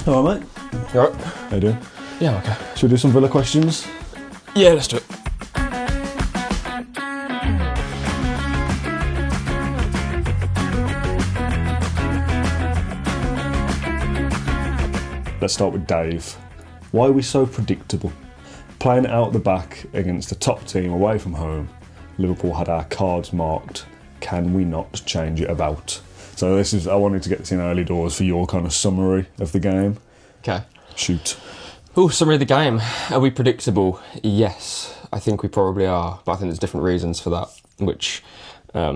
All right, mate. You alright? How you doing? Yeah, okay. Should we do some Villa questions? Yeah, let's do it. Let's start with Dave. Why are we so predictable? Playing out the back against a top team away from home, Liverpool had our cards marked. Can we not change it about? So I wanted to get this in early doors for your kind of summary of the game. Okay. Shoot. Summary of the game. Are we predictable? Yes, I think we probably are. But I think there's different reasons for that, which I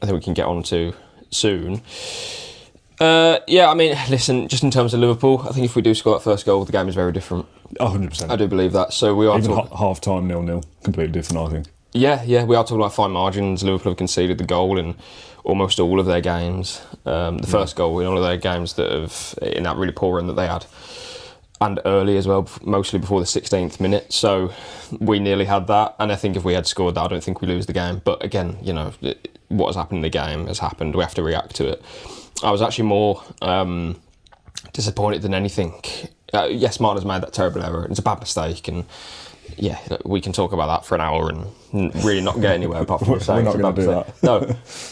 think we can get on to soon. Yeah, I mean, listen, just in terms of Liverpool, I think if we do score that first goal, the game is very different. 100%. I do believe that. So we are even half-time 0-0, completely different, I think. Yeah, we are talking about fine margins. Liverpool have conceded the goal in almost all of their games. The first goal in all of their games in that really poor run that they had. And early as well, mostly before the 16th minute. So we nearly had that. And I think if we had scored that, I don't think we lose the game. But again, what has happened in the game has happened. We have to react to it. I was actually more disappointed than anything. Yes, Martin's made that terrible error. It's a bad mistake. And yeah, we can talk about that for an hour and really not get anywhere apart from saying we're not going to do that. No,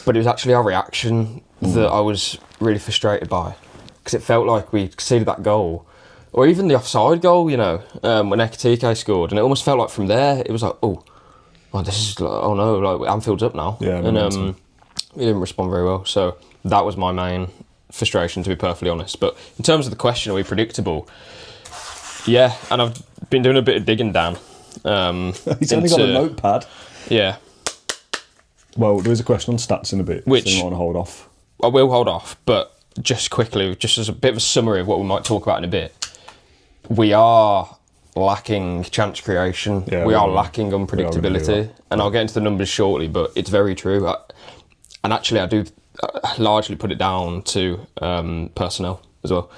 but it was actually our reaction that I was really frustrated by, because it felt like we conceded that goal, or even the offside goal, when Ekitike scored, and it almost felt like from there it was like, Anfield's up now, and we didn't respond very well. So that was my main frustration, to be perfectly honest. But in terms of the question, are we predictable? Yeah, and I've been doing a bit of digging, Dan. He's only got a notepad. Yeah. Well, there is a question on stats in a bit, which so you want to hold off. I will hold off, but just quickly, just as a bit of a summary of what we might talk about in a bit, we are lacking chance creation. Yeah, we are lacking unpredictability. And I'll get into the numbers shortly, but it's very true. And actually, I do largely put it down to personnel as well.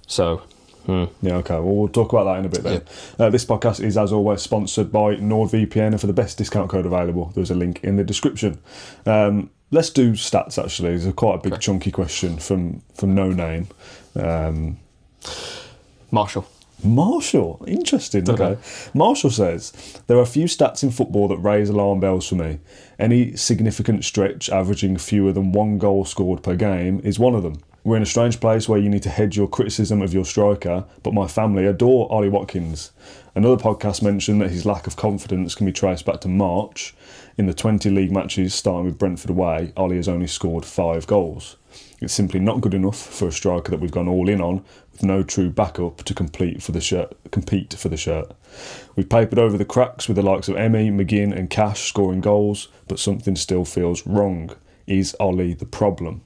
So... Yeah, okay. Well, we'll talk about that in a bit then. Yeah. This podcast is, as always, sponsored by NordVPN, and for the best discount code available, there's a link in the description. Let's do stats, actually. It's quite a big, chunky question from No Name. Marshall, interesting. Okay. Marshall says, there are a few stats in football that raise alarm bells for me. Any significant stretch averaging fewer than one goal scored per game is one of them. We're in a strange place where you need to hedge your criticism of your striker, but my family adore Ollie Watkins. Another podcast mentioned that his lack of confidence can be traced back to March. In the 20 league matches starting with Brentford away, Ollie has only scored 5 goals. It's simply not good enough for a striker that we've gone all in on, with no true backup to compete for the shirt. We've papered over the cracks with the likes of Emmy, McGinn and Cash scoring goals, but something still feels wrong. Is Ollie the problem?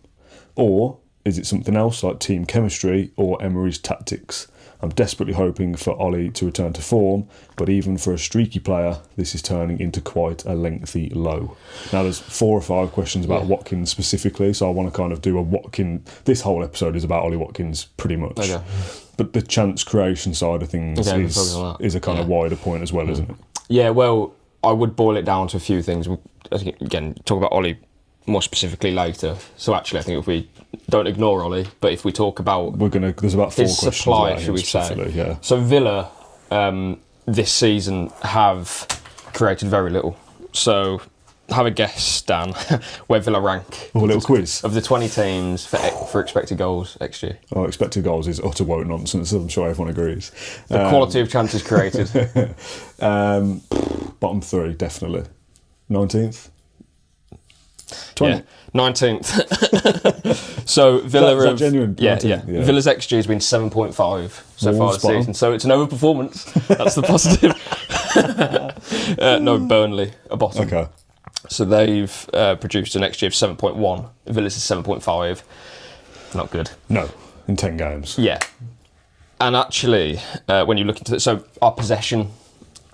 Or is it something else like team chemistry or Emery's tactics? I'm desperately hoping for Ollie to return to form, but even for a streaky player, this is turning into quite a lengthy low. Now, there's 4 or 5 questions about Watkins specifically, so I want to kind of do a Watkins... This whole episode is about Ollie Watkins, pretty much. Okay. But the chance creation side of things is a kind of wider point as well, isn't it? Yeah, well, I would boil it down to a few things. Again, talk about Ollie more specifically later. So actually, I think if we don't ignore Ollie, but if we talk about there's about 4 his questions supply, about should we say? Yeah. So Villa this season have created very little. So have a guess, Dan, where Villa rank. A little quiz of the 20 teams for expected goals XG. Oh, expected goals is utter woke nonsense. I'm sure everyone agrees. The quality of chances created. Bottom 3, definitely. 19th. 20. Yeah, 19th. So Villa is that genuine? Yeah. Villa's XG has been 7.5 so far this season. So it's an overperformance. That's the positive. No, Burnley are bottom. Okay. So they've produced an XG of 7.1. Villa's is 7.5. Not good. No, in 10 games. Yeah. And actually, when you look into it, so our possession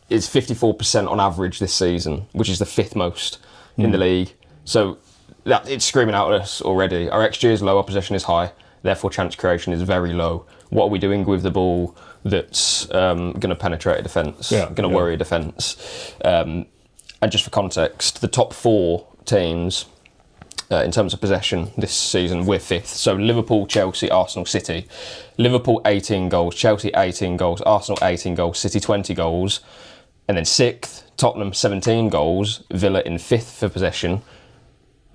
is 54% on average this season, which is the 5th most in the league. So it's screaming out at us already. Our XG is low, our possession is high, therefore chance creation is very low. What are we doing with the ball that's going to penetrate a defence, going to worry a defence? And just for context, the top 4 teams in terms of possession this season, we're 5th. So Liverpool, Chelsea, Arsenal, City. Liverpool 18 goals, Chelsea 18 goals, Arsenal 18 goals, City 20 goals. And then 6th, Tottenham 17 goals, Villa in 5th for possession,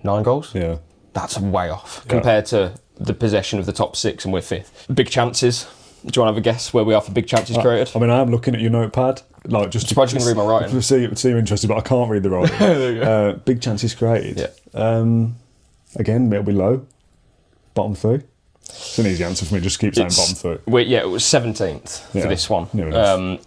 9 goals. Yeah. That's way off compared to the possession of the top 6, and we're 5th. Big chances. Do you want to have a guess where we are for big chances created? I mean, I am looking at your notepad. Like, just I'm surprised you can read my writing. It would seem interesting, but I can't read the writing. There you go. Big chances created. Yeah. Again, it'll be low. Bottom 3. It's an easy answer for me. Just keep saying bottom 3. It was 17th for this one.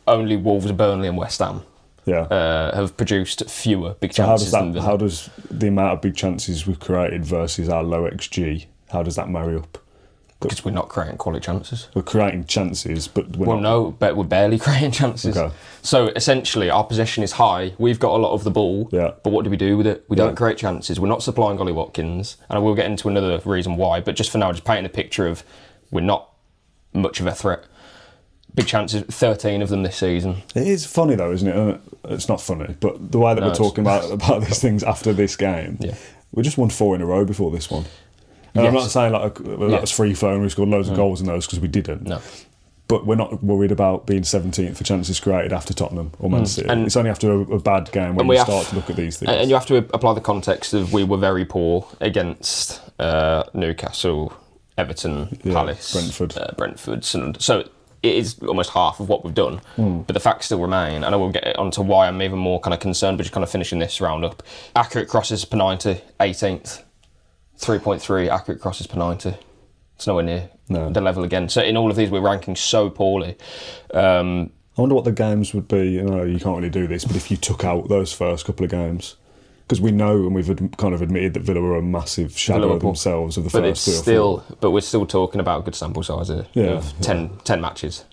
Only Wolves, Burnley and West Ham have produced fewer big chances. How does the amount of big chances we've created versus our low XG, how does that marry up? Because we're not creating quality chances. We're creating chances, but but we're barely creating chances. Okay. So essentially, our possession is high. We've got a lot of the ball. Yeah. But what do we do with it? We don't create chances. We're not supplying Ollie Watkins, and I will get into another reason why. But just for now, just painting a picture of we're not much of a threat. Big chances, 13 of them this season. It is funny though, isn't it? It's not funny, but the way that we're talking about these things after this game, we just won 4 in a row before this one. And I'm not saying that was free flowing, we scored loads of goals in those, because we didn't. No. But we're not worried about being 17th for chances created after Tottenham or Man City. And it's only after a bad game when we start to look at these things. And you have to apply the context of we were very poor against Newcastle, Everton, Palace, Brentford. So it is almost half of what we've done, but the facts still remain. And I will get onto why I'm even more kind of concerned, but just kind of finishing this round up. Accurate crosses per 90, 18th. 3.3 accurate crosses per 90. It's nowhere near the level again. So in all of these, we're ranking so poorly. I wonder what the games would be. You can't really do this, but if you took out those first couple of games, because we know and we've kind of admitted that Villa were a massive shadow of themselves of the first 3 or 4. But we're still talking about a good sample size of 10 matches.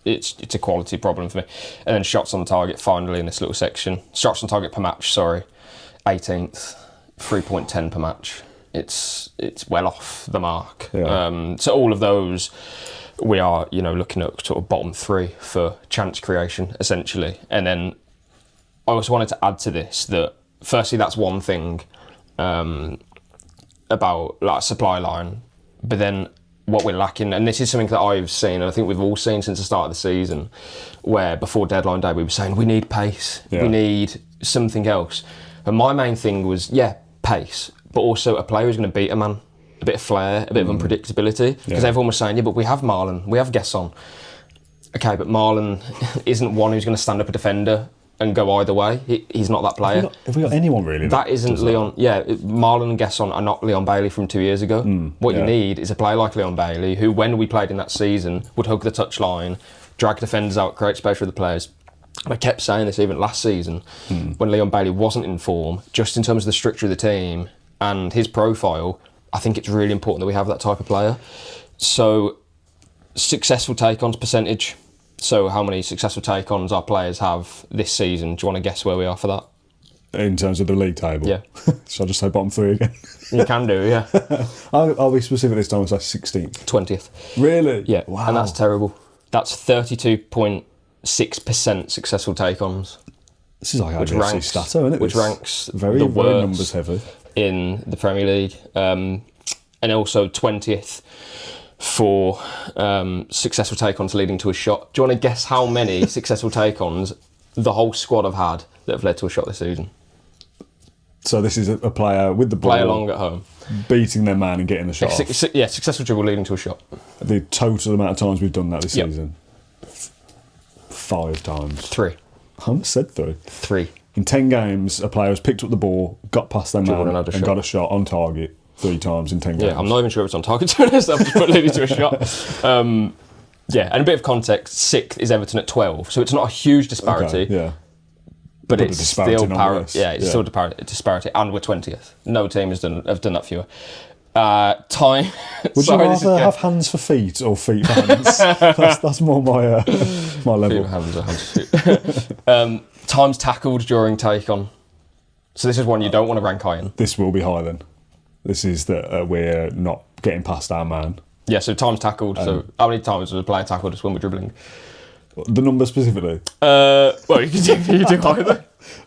It's a quality problem for me. And then shots on target, finally, in this little section. Shots on target per match, 18th. 3.10 per match. It's well off the mark. Yeah. So all of those, we are looking at sort of bottom 3 for chance creation essentially. And then I also wanted to add to this that firstly that's one thing about like supply line, but then what we're lacking, and this is something that I've seen, and I think we've all seen since the start of the season, where before deadline day we were saying we need pace, we need something else. And my main thing was pace, but also a player who's going to beat a man, a bit of flair, a bit of unpredictability. Because everyone was saying, but we have Marlon, we have Gesson. Okay, but Marlon isn't one who's going to stand up a defender and go either way. He's not that player. Have we got anyone really? That isn't Leon. Marlon and Gesson are not Leon Bailey from 2 years ago. What you need is a player like Leon Bailey, who, when we played in that season, would hug the touchline, drag defenders out, create space for the players. And I kept saying this even last season, when Leon Bailey wasn't in form, just in terms of the structure of the team and his profile, I think it's really important that we have that type of player. So, successful take-ons percentage. So, how many successful take-ons our players have this season? Do you want to guess where we are for that? In terms of the league table? Yeah. Shall I just say bottom 3 again? You can do, yeah. I'll be specific this time, it's like 16th. 20th. Really? Yeah. Wow. And that's terrible. That's 32.6% successful take-ons. This is like our GFC Stato, isn't it? Which ranks very numbers heavy in the Premier League, and also 20th for successful take-ons leading to a shot. Do you want to guess how many successful take-ons the whole squad have had that have led to a shot this season? So this is a player with the ball, play along at home, beating their man and getting the shot off. Successful dribble leading to a shot. The total amount of times we've done that this season? 5 times. 3. I almost said 3. 3. In 10 games, a player has picked up the ball, got past their man, and got a shot on target 3 times in 10 games. Yeah, I'm not even sure if it's on target, to be honest. I've just put leading to a shot. And a bit of context, 6th is Everton at 12, so it's not a huge disparity. Okay, but it's still still disparity, and we're 20th. No team have done that fewer. Time. Would you rather have hands for feet or feet for hands? that's more my level. Feet for hands or hands for feet. Times tackled during take-on. So this is one you don't want to rank high in. This will be high then. This is that we're not getting past our man. Yeah, so times tackled. So how many times was a player tackled just when we're dribbling? The number specifically? Well, you can do either.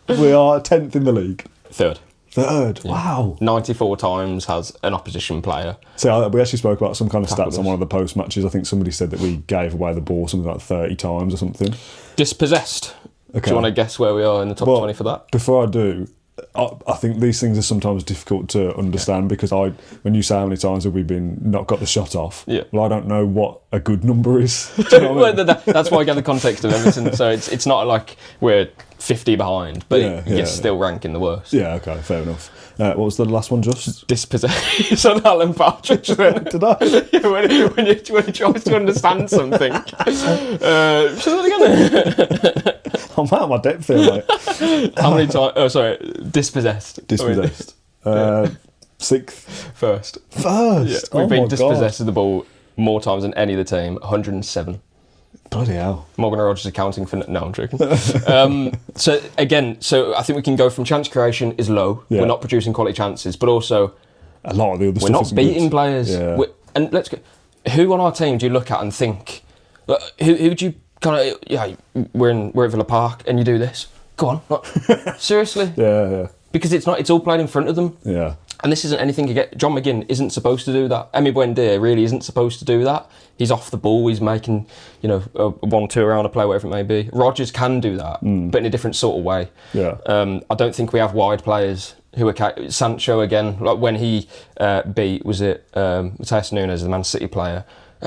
We are 10th in the league. 3rd. Third. Wow. 94 times has an opposition player. So we actually spoke about some kind of Tackled stats on us. one of the post matches. I think somebody said that we gave away the ball something like 30 times or something. Dispossessed. Do you want to guess where we are in the top 20 for that? Before I do, I think these things are sometimes difficult to understand because when you say how many times have we not got the shot off, well, I don't know what a good number is. Do you know what I mean? That's why I get the context of Everton. So it's not like we're 50 behind, but you're still ranking the worst. Yeah, okay, fair enough. What was the last one, just? Dispossessed. It's on Alan Partridge then. Did I? Yeah, when you tries to understand something. Say that again. I'm out of my depth here, mate. How many times? Oh, sorry. Dispossessed. Dispossessed. Sixth. First. Yeah, we've been dispossessed of the ball more times than any of the team. 107. Bloody hell. Morgan Rogers accounting for... No, I'm joking. So I think we can go from chance creation is low. Yeah. We're not producing quality chances, but also... A lot of the other we're stuff not isn't beating good. players. Yeah. And let's go... Who on our team do you look at and think... Who do you kind of... Yeah, we're at Villa Park and you do this. Go on. Seriously? Yeah. Because it's all played in front of them. Yeah. And this isn't anything to get... John McGinn isn't supposed to do that. Emi Buendia really isn't supposed to do that. He's off the ball. He's making, a 1-2 around a play, whatever it may be. Rogers can do that, but in a different sort of way. Yeah. I don't think we have wide players who are... Sancho, again, like when he beat, was it Matheus Nunes, the Man City player,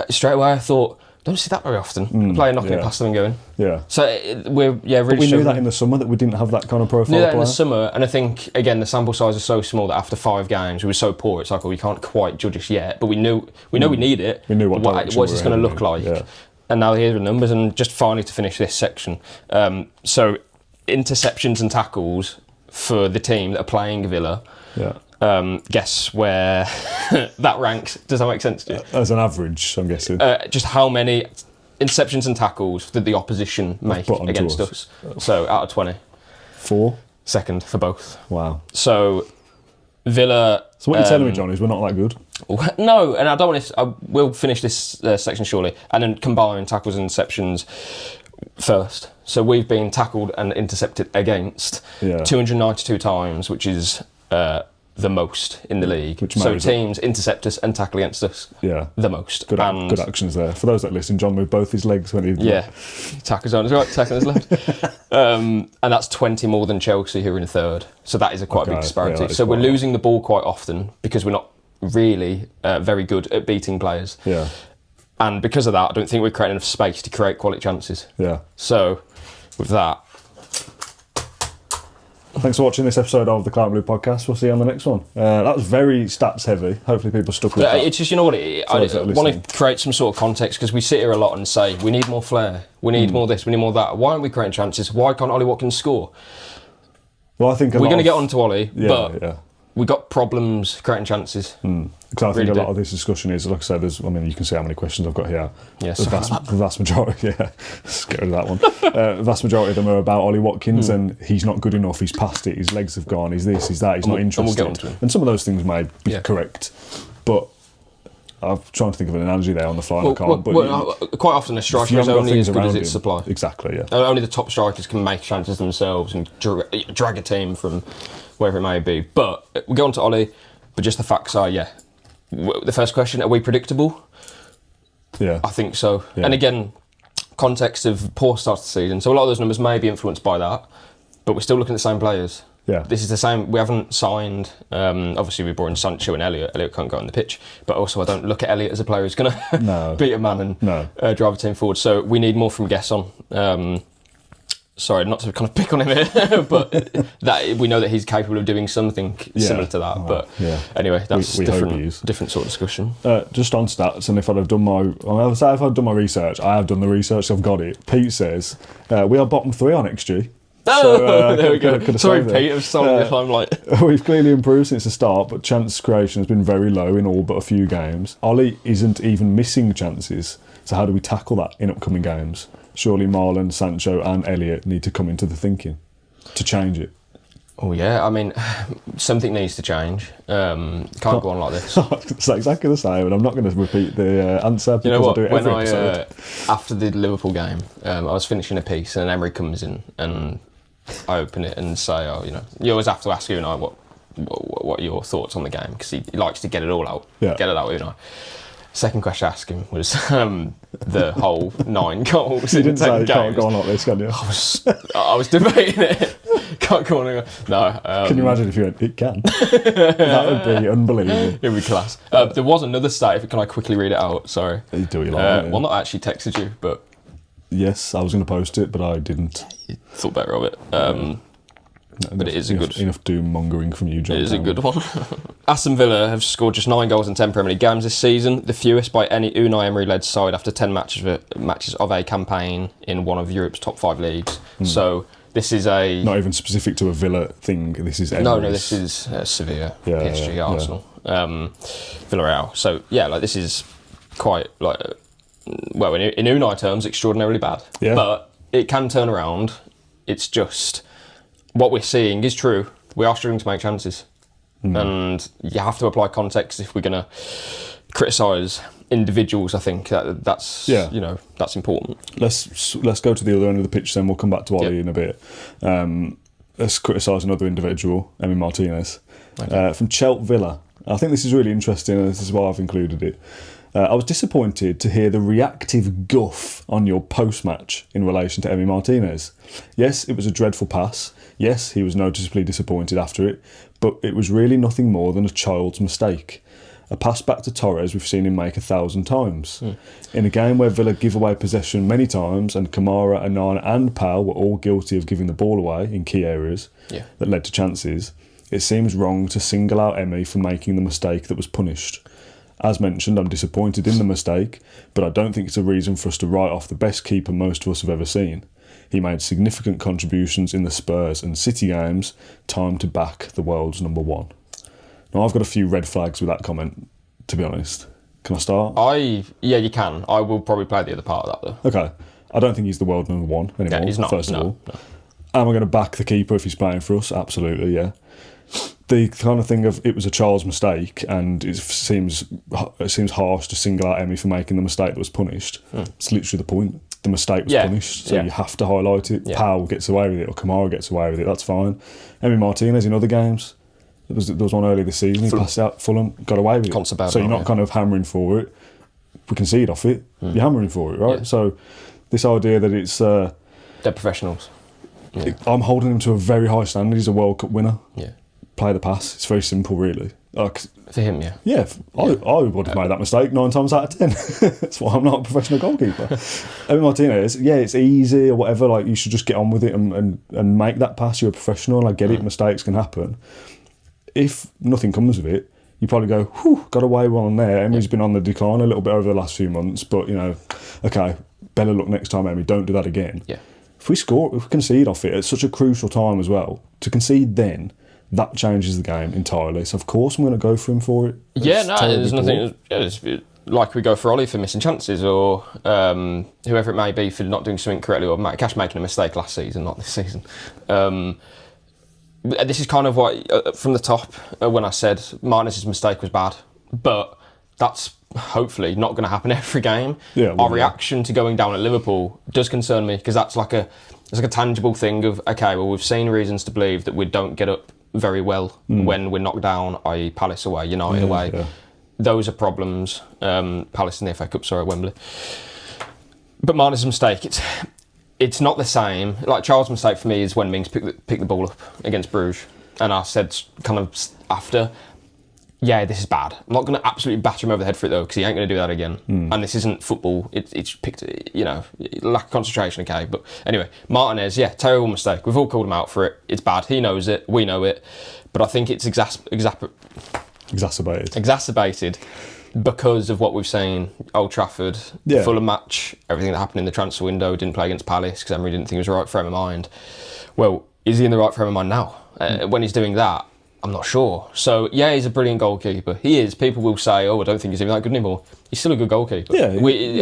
straight away I thought... Don't see that very often. A player knocking it past them and going. Yeah. So we're really. But we knew that in the summer that we didn't have that kind of profile. Knew that player. in the summer, and I think again the sample size is so small that after 5 games we were so poor. It's like, well, we can't quite judge us yet, but we know we need it. We knew what what's this going to look like. Yeah. And now here are the numbers. And just finally to finish this section, so interceptions and tackles for the team that are playing Villa. Yeah. Guess where that ranks? Does that make sense to you? As an average, I'm guessing. Just how many interceptions and tackles did the opposition make against us? So out of 20. 4. Second for both. Wow. So Villa... So what you're telling me, John, is we're not that good? No, and I don't want to... we'll finish this section shortly and then combine tackles and interceptions first. So we've been tackled and intercepted against 292 times, which is... the most in the league. So teams intercept us and tackle against us. Yeah. The most. Good actions there. For those that listen, John moved both his legs when he... Yeah. Tackles on his right, tackle on his left. And that's 20 more than Chelsea, who are in third. So that is quite a big disparity. Yeah, so we're losing the ball quite often because we're not really very good at beating players. Yeah. And because of that, I don't think we're creating enough space to create quality chances. Yeah. So with that... Thanks for watching this episode of the Claret Blue podcast. We'll see you on the next one. That was very stats heavy. Hopefully people stuck with that. It's just, I want to create some sort of context because we sit here a lot and say, we need more flair, we need more this, we need more that. Why aren't we creating chances? Why can't Ollie Watkins score? Well, I think we're going to get on to Ollie, but we got problems creating chances. Because I think a lot of this discussion is, like I said, you can see how many questions I've got here. Yes, the vast majority, let's get rid of that one. The vast majority of them are about Ollie Watkins and he's not good enough, he's past it, his legs have gone, he's this, he's that, he's not interested. And we'll get on to him. And some of those things may be correct, but I'm trying to think of an analogy there on the fly. Quite often a striker is only as good as its supply. Exactly, yeah. Only the top strikers can make chances themselves and drag a team from wherever it may be. But we'll go on to Ollie, but just the facts are, the first question, are we predictable? Yeah. I think so. Yeah. And again, context of poor start to the season. So a lot of those numbers may be influenced by that, but we're still looking at the same players. Yeah. This is the same. We haven't signed. Obviously, we brought in Sancho and Elliot. Elliot can't go on the pitch, but also I don't look at Elliot as a player who's going to beat a man and drive a team forward. So we need more from Gesson. Sorry, not to kind of pick on him here, but that we know that he's capable of doing something similar to that. But anyway, that's different sort of discussion. Just on stats, and if I'd done my research, I have done the research. I've got it. Pete says we are bottom 3 on XG. There we go. Sorry, Pete, I'm stolen your limelight. We've clearly improved since the start, but chance creation has been very low in all but a few games. Ollie isn't even missing chances, so how do we tackle that in upcoming games? Surely Marlon, Sancho and Elliot need to come into the thinking to change it. Oh yeah, I mean, something needs to change. Can't go on like this. It's exactly the same, and I'm not going to repeat the answer because I do it every episode. After the Liverpool game, I was finishing a piece and Emery comes in and I open it and say, you always have to ask what what are your thoughts on the game? Because he likes to get it all out. Yeah. Get it out, you know. Second question I asked him was the whole 9 goals. You in didn't 10 say you can't games. go on like this, can you? I was debating it. Can't go on. No. Can you imagine if you went, it can? That would be unbelievable. It'd be class. There was another stat. Can I quickly read it out? Sorry. You do what you like. Well, not actually texted you, but Yes, I was going to post it, but I didn't. thought better of it. But it is enough doom mongering from you, John. It is a good one. Aston Villa have scored just 9 goals in 10 Premier League games this season, the fewest by any Unai Emery-led side after 10 matches of a campaign in one of Europe's top 5 leagues. So this is not even specific to a Villa thing. This is Emery's. No, this is Sevilla, PSG, Arsenal, Villarreal. So this is quite well, in Unai terms, extraordinarily bad. Yeah. But it can turn around. It's just what we're seeing is true. We are struggling to make chances, and you have to apply context if we're going to criticise individuals. I think that's that's important. Let's go to the other end of the pitch. Then we'll come back to Ollie in a bit. Let's criticise another individual, Emi Martinez, from Chelsea Villa. I think this is really interesting, and this is why I've included it. I was disappointed to hear the reactive guff on your post-match in relation to Emi Martinez. Yes, it was a dreadful pass. Yes, he was noticeably disappointed after it, but it was really nothing more than a child's mistake. A pass back to Torres we've seen him make 1,000 times. In a game where Villa give away possession many times, and Kamara, Anana and Powell were all guilty of giving the ball away in key areas that led to chances, it seems wrong to single out Emi for making the mistake that was punished. As mentioned, I'm disappointed in the mistake, but I don't think it's a reason for us to write off the best keeper most of us have ever seen. He made significant contributions in the Spurs and City games, time to back the world's number 1. Now, I've got a few red flags with that comment, to be honest. Can I start? Yeah, you can. I will probably play the other part of that, though. Okay. I don't think he's the world number 1 anymore, he's not, first of all. No. Am I going to back the keeper if he's playing for us? Absolutely, yeah. The kind of thing of it was a child's mistake, and it seems harsh to single out Emi for making the mistake that was punished. It's literally the point. The mistake was punished, so you have to highlight it. Powell gets away with it, or Kamara gets away with it. That's fine. Emi Martinez in other games, there was one earlier this season. He passed out Fulham, got away with it. So you're not kind of hammering for it. We concede off it. You're hammering for it, right? Yeah. So this idea that it's they're professionals. Yeah. I'm holding him to a very high standard. He's a World Cup winner. Yeah. Play the pass. It's very simple, really. For him, yeah. Yeah, I would have made that mistake 9 times out of 10. That's why I'm not a professional goalkeeper. Emi Martinez, it's easy or whatever. Like, you should just get on with it and make that pass. You're a professional. I get it. Mistakes can happen. If nothing comes of it, you probably go, whew, got away well on there. Emi's been on the decline a little bit over the last few months, but, okay, better luck next time, Emi. Don't do that again. Yeah. If we concede off it at such a crucial time as well, to concede then, that changes the game entirely. So, of course, I'm going to go for him for it. There's nothing. It's like we go for Ollie for missing chances, or whoever it may be for not doing something correctly, or Matt Cash making a mistake last season, not this season. This is kind of what, from the top, when I said Martinez's mistake was bad, but that's hopefully not going to happen every game. Our reaction to going down at Liverpool does concern me, because that's like a tangible thing of, okay, well, we've seen reasons to believe that we don't get up very well when we're knocked down, i.e. Palace away, United away. Yeah. Those are problems. Palace in the FA Cup, at Wembley. But Martinez's mistake, it's not the same. Like, Charles' mistake for me is when Mings picked the ball up against Bruges, and I said kind of after, this is bad. I'm not going to absolutely batter him over the head for it, though, because he ain't going to do that again. And this isn't football. It's picked, lack of concentration, okay. But anyway, Martinez, terrible mistake. We've all called him out for it. It's bad. He knows it. We know it. But I think it's exacerbated because of what we've seen. Old Trafford, the Fulham match, everything that happened in the transfer window. Didn't play against Palace because Emery didn't think it was the right frame of mind. Well, is he in the right frame of mind now? When he's doing that, I'm not sure. So, he's a brilliant goalkeeper. He is. People will say, I don't think he's even that good anymore. He's still a good goalkeeper. We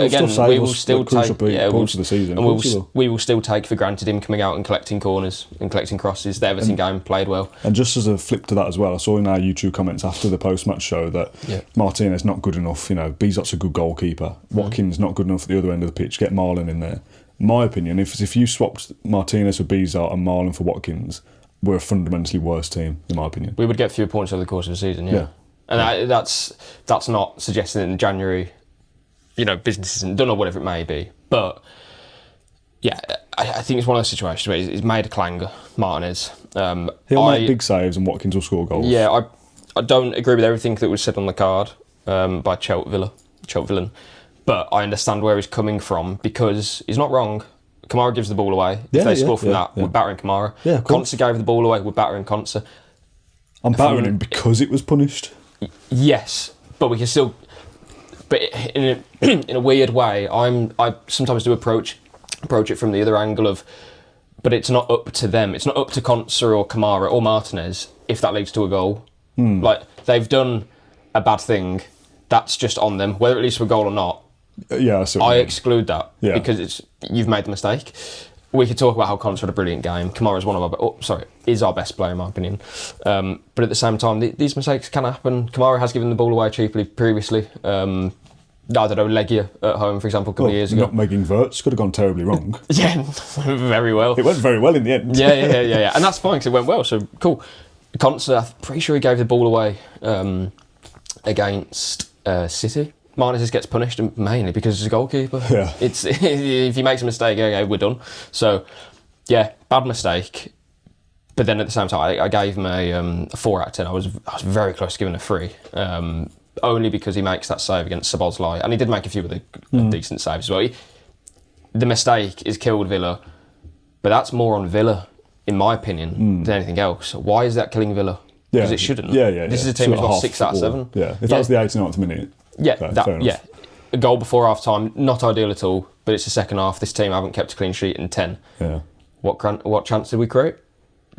will still take for granted him coming out and collecting corners and collecting crosses. The Everton game played well. And just as a flip to that as well, I saw in our YouTube comments after the post-match show that Martinez not good enough. Bizot's a good goalkeeper. Watkins not good enough at the other end of the pitch. Get Marlon in there. My opinion, if you swapped Martinez for Bizot and Marlon for Watkins, we're a fundamentally worse team, in my opinion. We would get fewer points over the course of the season, yeah. And that's not suggesting that in January, business isn't done or whatever it may be. But, yeah, I think it's one of those situations where he's made a clanger, Martinez. He'll make big saves and Watkins will score goals. Yeah, I don't agree with everything that was said on the card by Cheltenham. But I understand where he's coming from because he's not wrong. Kamara gives the ball away. If they score from that, we're battering Kamara. Yeah, Konsa gave the ball away, we're battering Konsa. I'm battering him because it was punished. Yes, but we can still. But in a weird way, I sometimes do approach it from the other angle of, but it's not up to them. It's not up to Konsa or Kamara or Martinez if that leads to a goal. Like they've done a bad thing, that's just on them. Whether it leads to a goal or not, I exclude that because you've made the mistake. We could talk about how Konsa had a brilliant game. Kamara's is our best player in my opinion. But at the same time, these mistakes can happen. Kamara has given the ball away cheaply previously. I don't know, Legia at home, for example, a couple of years ago. Not making Verts could have gone terribly wrong. Yeah, very well. It went very well in the end. Yeah. And that's fine because it went well, so cool. Konsa, I'm pretty sure he gave the ball away against City. Martinez gets punished mainly because he's a goalkeeper. Yeah. If he makes a mistake, okay, we're done. So, yeah, bad mistake. But then at the same time, I gave him a 4 out of 10. I was very close to giving a 3. Only because he makes that save against Szoboszlai. And he did make a few of the decent saves as well. The mistake is killed Villa. But that's more on Villa, in my opinion, than anything else. Why is that killing Villa? Because it shouldn't. This is a team who's got 6 out of 7. Yeah, if that was the 89th minute. A goal before half time, not ideal at all, but it's the second half. This team haven't kept a clean sheet in 10. Yeah. What chance did we create?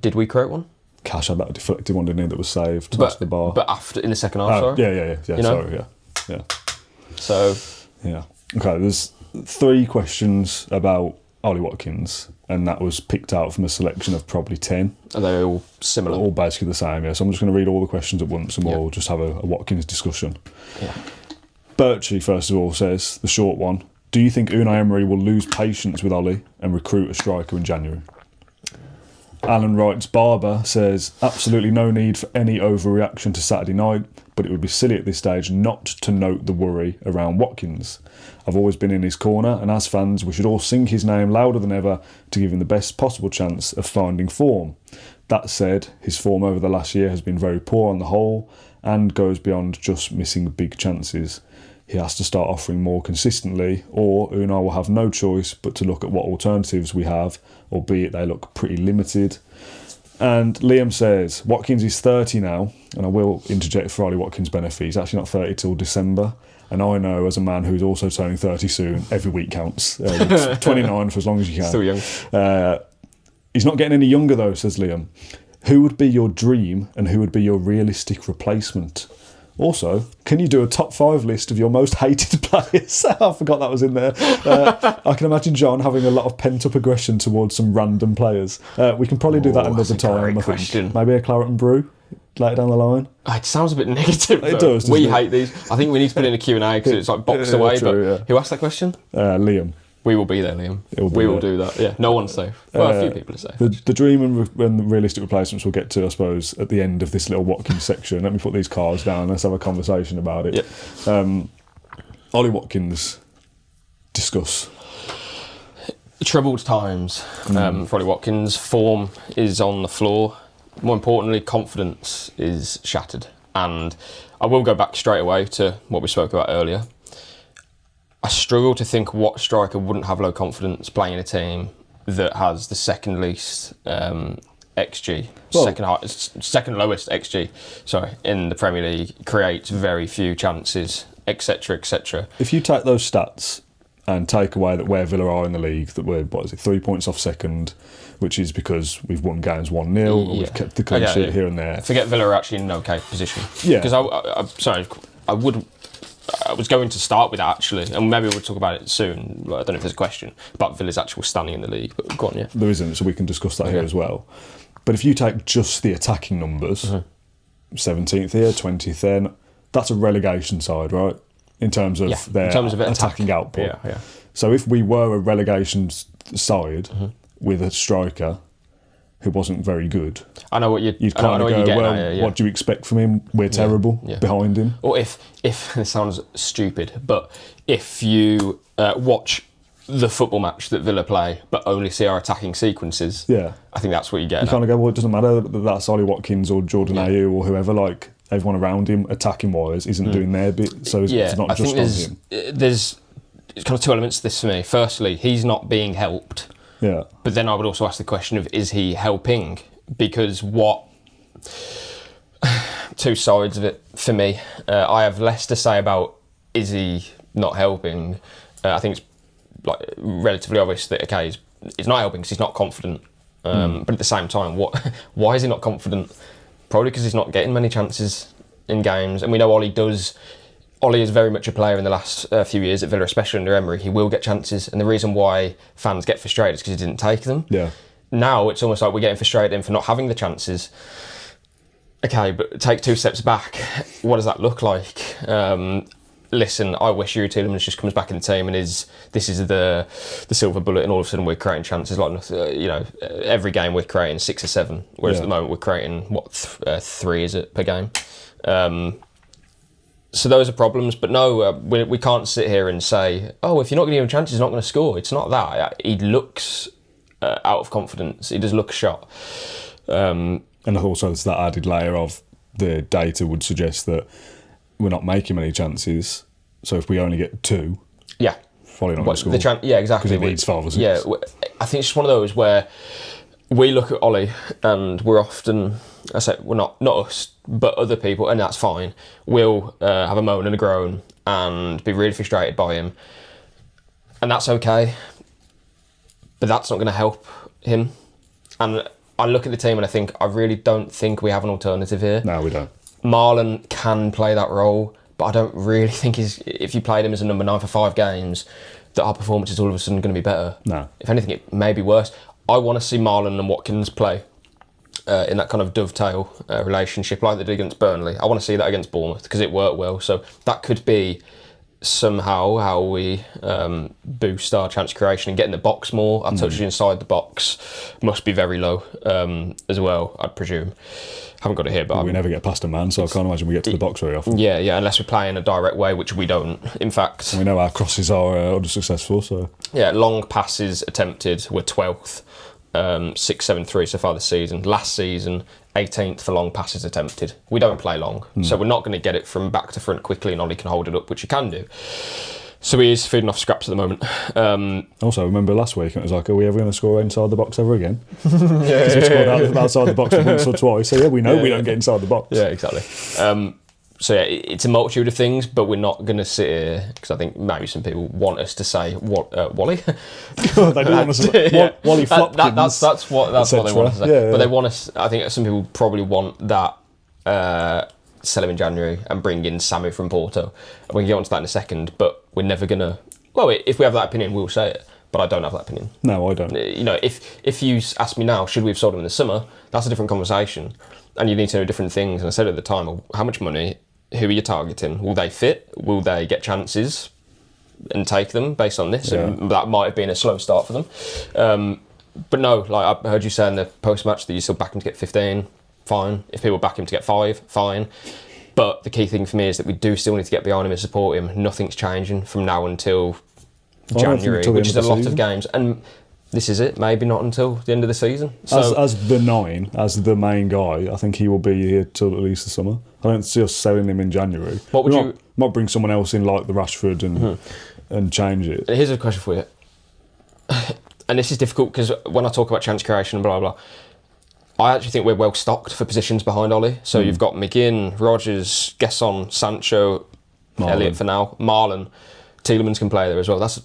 Did we create one? Cash had that deflected one, didn't he, that was saved to the bar. But after, in the second half, sorry? Yeah. Sorry, yeah. So... Yeah. Okay, there's 3 questions about Ollie Watkins, and that was picked out from a selection of probably 10. Are they all similar? All basically the same, yeah. So I'm just going to read all the questions at once and we'll just have a Watkins discussion. Yeah. Birchie, first of all, says, the short one, do you think Unai Emery will lose patience with Ollie and recruit a striker in January? Alan Wright's Barber says, absolutely no need for any overreaction to Saturday night, but it would be silly at this stage not to note the worry around Watkins. I've always been in his corner, and as fans, we should all sing his name louder than ever to give him the best possible chance of finding form. That said, his form over the last year has been very poor on the whole, and goes beyond just missing big chances. He has to start offering more consistently, or Unai will have no choice but to look at what alternatives we have, albeit they look pretty limited. And Liam says, Watkins is 30 now, and I will interject for Ollie Watkins' benefit, he's actually not 30 till December. And I know, as a man who's also turning 30 soon, every week counts. 29 for as long as you can. Still young. He's not getting any younger though, says Liam. Who would be your dream and who would be your realistic replacement? Also, can you do a top 5 list of your most hated players? I forgot that was in there. I can imagine John having a lot of pent-up aggression towards some random players. We can probably do that another time, I think. Maybe a Claret and Brew later down the line. It sounds a bit negative. It does. We hate these. I think we need to put in a Q&A because it's like boxed away. True, but who asked that question? Liam. We will be there, Liam. We will do that. Yeah, no one's safe. Well, a few people are safe. The dream and the realistic replacements we'll get to, I suppose, at the end of this little Watkins section. Let me put these cards down. Let's have a conversation about it. Yep. Ollie Watkins, discuss. Troubled times for Ollie Watkins. Form is on the floor. More importantly, confidence is shattered. And I will go back straight away to what we spoke about earlier. I struggle to think what striker wouldn't have low confidence playing in a team that has the second least XG, second lowest XG, in the Premier League, creates very few chances, etc., etc. If you take those stats and take away that where Villa are in the league, that we're 3 points off second, which is because we've won games 1-0, or we've kept the clean sheet here and there. Forget Villa are actually in an okay position. Yeah. Because I was going to start with that actually, and maybe we'll talk about it soon. I don't know if there's a question about Villa's actual standing in the league, but go on, yeah. There isn't, so we can discuss that here as well. But if you take just the attacking numbers, 17th here, 20th there, that's a relegation side, right? In terms of their attacking output. So if we were a relegation side with a striker who wasn't very good, I know what you'd kind of go, well, what do you expect from him? We're terrible behind him. Or if it sounds stupid, but if you watch the football match that Villa play, but only see our attacking sequences, I think that's what you get. You kind of go, well, it doesn't matter that that's Ollie Watkins or Jordan Ayew or whoever, like, everyone around him, attacking wise, isn't doing their bit, so it's not just on him. There's kind of two elements to this for me. Firstly, he's not being helped. Yeah. But then I would also ask the question of, is he helping? Because two sides of it for me. I have less to say about, is he not helping? I think it's like relatively obvious that, okay, he's not helping because he's not confident. But at the same time, why is he not confident? Probably because he's not getting many chances in games. And we know Ollie does. Ollie is very much a player in the last few years at Villa, especially under Emery. He will get chances. And the reason why fans get frustrated is because he didn't take them. Yeah. Now it's almost like we're getting frustrated at him for not having the chances. Okay, but take 2 steps back. What does that look like? Listen, I wish Yuri Tielemans just comes back in the team and this is the silver bullet, and all of a sudden we're creating chances like every game we're creating 6 or 7, whereas at the moment we're creating 3 is it per game. So those are problems, but no, we can't sit here and say, oh, if you're not going to give him chances, he's not going to score. It's not that. He looks out of confidence. He does look shot. And also there's that added layer of the data would suggest that we're not making many chances. So if we only get 2, probably not going to score. Exactly. Because he needs 5 or 6. Yeah, I think it's just one of those where we look at Ollie and we're often, I say, we're not us, but other people, and that's fine, will have a moan and a groan and be really frustrated by him. And that's okay. But that's not going to help him. And I look at the team and I think, I really don't think we have an alternative here. No, we don't. Marlon can play that role, but I don't really think if you played him as a number 9 for 5 games, that our performance is all of a sudden going to be better. No. If anything, it may be worse. I want to see Marlon and Watkins play in that kind of dovetail relationship like they did against Burnley. I want to see that against Bournemouth because it worked well. So that could be somehow how we boost our chance creation and get in the box more. Our touches inside the box must be very low as well, I'd presume. Haven't got it here, but we never get past a man, so I can't imagine we get to the box very often. Yeah, unless we're playing a direct way, which we don't. In fact, we know our crosses are unsuccessful. So long passes attempted, we're 12th, 6-7-3 so far this season. Last season, 18th for long passes attempted. We don't play long, so we're not going to get it from back to front quickly, and Ollie can hold it up, which he can do. So he is feeding off scraps at the moment. Also, remember last week, it was like, are we ever going to score inside the box ever again? Because we scored outside the box once or twice. So we know we don't get inside the box. Yeah, exactly. It's a multitude of things, but we're not going to sit here, because I think maybe some people want us to say, Wally? They do want us to say, Wally Flopkins. That's what they want us to say. But they want us, I think some people probably want that, sell him in January and bring in Samu from Porto. We can get onto that in a second, but we're never going to... Well, if we have that opinion, we'll say it, but I don't have that opinion. No, I don't. If you ask me now, should we have sold him in the summer, that's a different conversation. And you need to know different things. And I said at the time, well, how much money, who are you targeting? Will they fit? Will they get chances and take them based on this? Yeah. And that might have been a slow start for them. But no, like I heard you say in the post-match that you still back him to get 15. Fine. If people back him to get 5, fine. But the key thing for me is that we do still need to get behind him and support him. Nothing's changing from now until January, which is a lot of games. And this is it, maybe not until the end of the season. So, as the 9, as the main guy, I think he will be here till at least the summer. I don't see us selling him in January. What would you... Not bring someone else in like the Rashford and change it. Here's a question for you. And this is difficult because when I talk about chance creation and blah, blah, blah, I actually think we're well stocked for positions behind Ollie. So you've got McGinn, Rodgers, Gesson, Sancho, Elliott for now, Marlon. Tielemans can play there as well. That's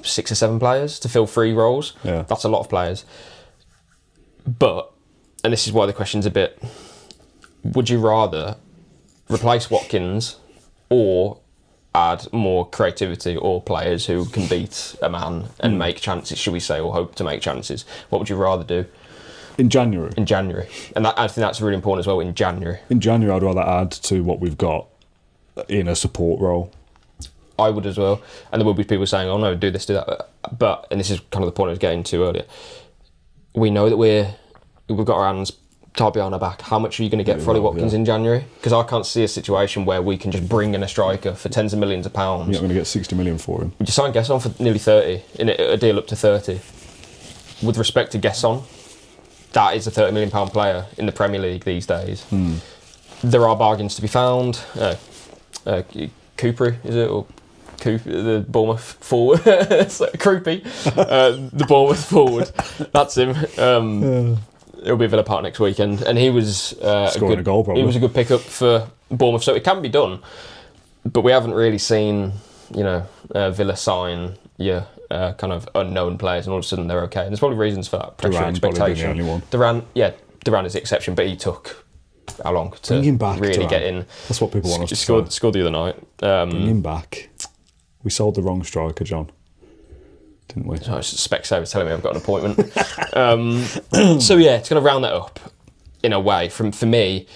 6 or 7 players to fill 3 roles. Yeah. That's a lot of players. But, and this is why the question's a bit, would you rather replace Watkins or add more creativity or players who can beat a man and make chances, should we say, or hope to make chances? What would you rather do? In January. And I think that's really important as well, in January. In January, I'd rather add to what we've got in a support role. I would as well. And there will be people saying, oh no, do this, do that. But, and this is kind of the point I was getting to earlier, we know that we're we've got our hands tied behind our back. How much are you going to get for Ollie Watkins in January? Because I can't see a situation where we can just bring in a striker for tens of millions of pounds. You're not going to get 60 million for him. Would you sign Gesson for nearly 30 in a deal up to 30? With respect to Gesson, that is a £30 million player in the Premier League these days. There are bargains to be found. Cooper, is it? Or the Bournemouth forward. Croupy. The Bournemouth forward. That's him. He'll be a Villa part next weekend. And he was a good pickup for Bournemouth. So it can be done. But we haven't really seen, Villa sign kind of unknown players, and all of a sudden they're okay. And there's probably reasons for that. Pressure expectation. Duran is the exception, but he took how long to really get in? That's what people want us to say. Scored the other night. Bring him back. We sold the wrong striker, John. Didn't we? I suspect so. Was telling me I've got an appointment. So yeah, it's going to round that up in a way. For me,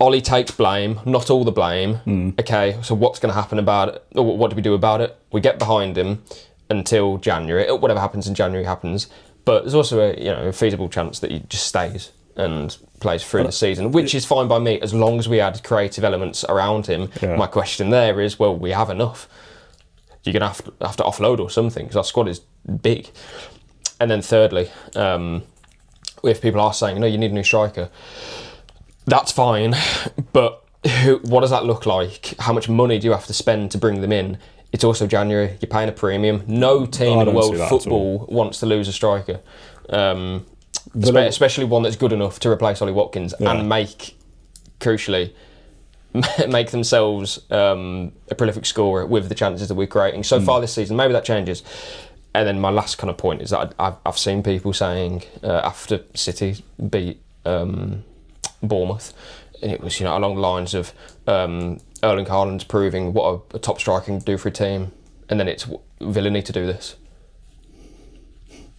Ollie takes blame, not all the blame. Okay, so what's going to happen about it? Or what do we do about it? We get behind him until January. Whatever happens in January happens. But there's also a feasible chance that he just stays and plays through the season, which is fine by me as long as we add creative elements around him. Yeah. My question there is, well, we have enough. You're going to have to offload or something because our squad is big. And then thirdly, if people are saying, you need a new striker, that's fine, but what does that look like? How much money do you have to spend to bring them in? It's also January, you're paying a premium. No team in world football wants to lose a striker. Especially one that's good enough to replace Ollie Watkins and crucially, make themselves a prolific scorer with the chances that we're creating. So far this season, maybe that changes. And then my last kind of point is that I've seen people saying after City beat Bournemouth, and it was along the lines of Erling Haaland's proving what a top striker can do for a team, and then it's Villa need to do this.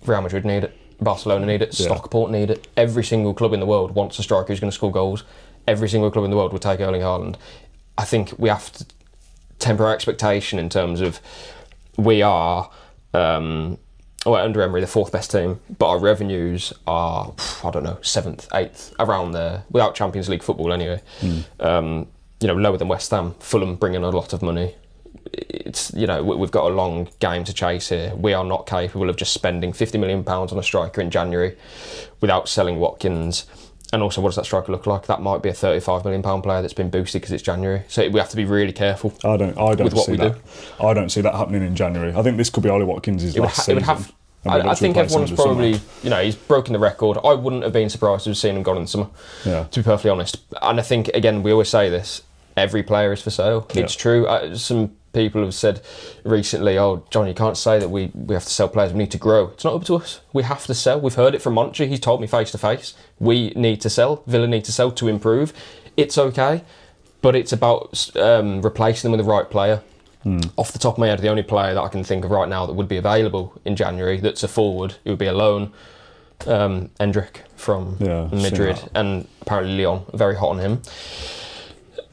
Real Madrid need it. Barcelona need it. Stockport need it. Every single club in the world wants a striker who's going to score goals. Every single club in the world will take Erling Haaland. I think we have to temper our expectation in terms of we are, under Emery, the fourth best team, but our revenues are, 7th, 8th, around there, without Champions League football anyway. Lower than West Ham. Fulham bring in a lot of money. It's we've got a long game to chase here. We are not capable of just spending £50 million on a striker in January without selling Watkins. And also, what does that striker look like? That might be a £35 million player that's been boosted because it's January. So we have to be really careful. I don't with what we do. I don't see that happening in January. I think this could be Ollie Watkins' last season. I think everyone's probably, he's broken the record. I wouldn't have been surprised to have seen him gone in the summer, to be perfectly honest. And I think, again, we always say this, every player is for sale. Yeah. It's true. Some people have said recently, John, you can't say that we have to sell players, we need to grow. It's not up to us. We have to sell. We've heard it from Monchi. He's told me face to face. We need to sell. Villa need to sell to improve. It's okay, but it's about replacing them with the right player. Off the top of my head, the only player that I can think of right now that would be available in January that's a forward, it would be a loan, Endrick from Madrid, and apparently Lyon are very hot on him.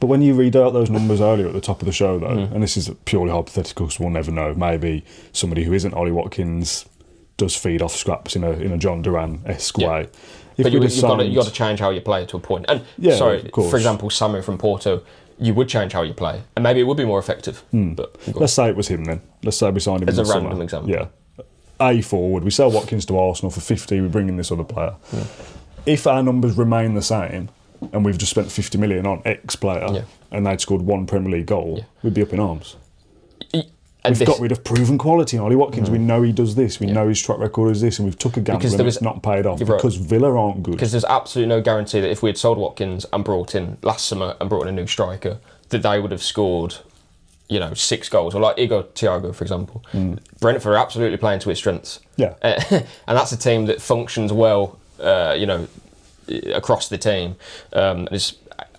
But when you read out those numbers earlier at the top of the show, though, and this is purely hypothetical because we'll never know, maybe somebody who isn't Ollie Watkins does feed off scraps in a John Duran-esque way. But you've got to change how you play to a point. And for example, Samu from Porto, you would change how you play, and maybe it would be more effective. But let's say it was him then. Let's say we signed him as a random example. Yeah, a forward. We sell Watkins to Arsenal for 50. We bring in this other player. If our numbers remain the same, and we've just spent 50 million on X player, and they'd scored one Premier League goal, we'd be up in arms. We've got rid of proven quality on Ollie Watkins. We know he does this. We know his track record is this, and we've took a gamble and it's not paid off because Villa aren't good. Because there's absolutely no guarantee that if we had sold Watkins and brought in last summer and brought in a new striker, that they would have scored, 6 goals. Or like Igor Thiago, for example. Brentford are absolutely playing to its strengths. Yeah. And that's a team that functions well, across the team.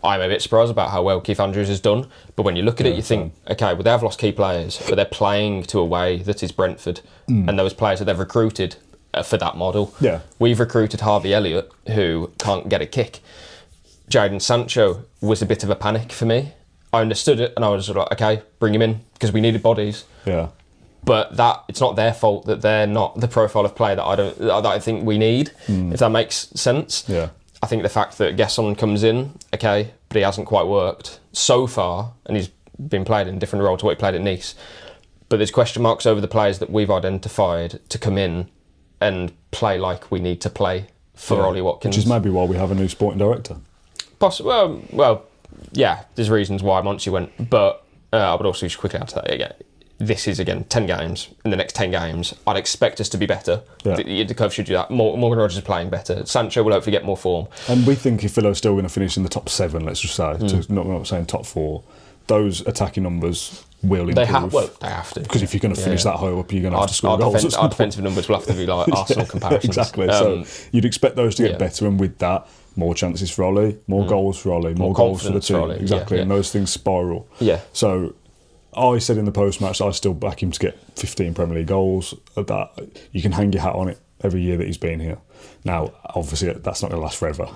I'm a bit surprised about how well Keith Andrews has done, but when you look at it, you think, okay, well, they have lost key players, but they're playing to a way that is Brentford, and those players that they've recruited for that model. Yeah. We've recruited Harvey Elliott, who can't get a kick. Jadon Sancho was a bit of a panic for me. I understood it, and I was sort of like, okay, bring him in, because we needed bodies. Yeah. But it's not their fault that they're not the profile of player that I think we need, if that makes sense. Yeah. I think the fact that Gesson comes in, okay, but he hasn't quite worked so far, and he's been played in a different role to what he played at Nice. But there's question marks over the players that we've identified to come in and play like we need to play for Ollie Watkins. Which is maybe why we have a new sporting director. Well, yeah, there's reasons why Monchi went, but I would also just quickly add to that again. This is, again, 10 games. In the next 10 games, I'd expect us to be better. Yeah. The curve should do that. Morgan Rogers is playing better. Sancho will hopefully get more form. And we think if Villa's still going to finish in the top 7, let's just say, not saying top 4, those attacking numbers will improve. They have to. Because if you're going to finish that high up, you're going to have to score goals. Our defensive numbers will have to be like Arsenal comparisons. Exactly. So you'd expect those to get better, and with that, more chances for Ollie, more goals for Ollie, more goals for the team. Exactly. And those things spiral. Yeah. So I said in the post-match that I still back him to get 15 Premier League goals. That you can hang your hat on it every year that he's been here. Now, obviously, that's not going to last forever.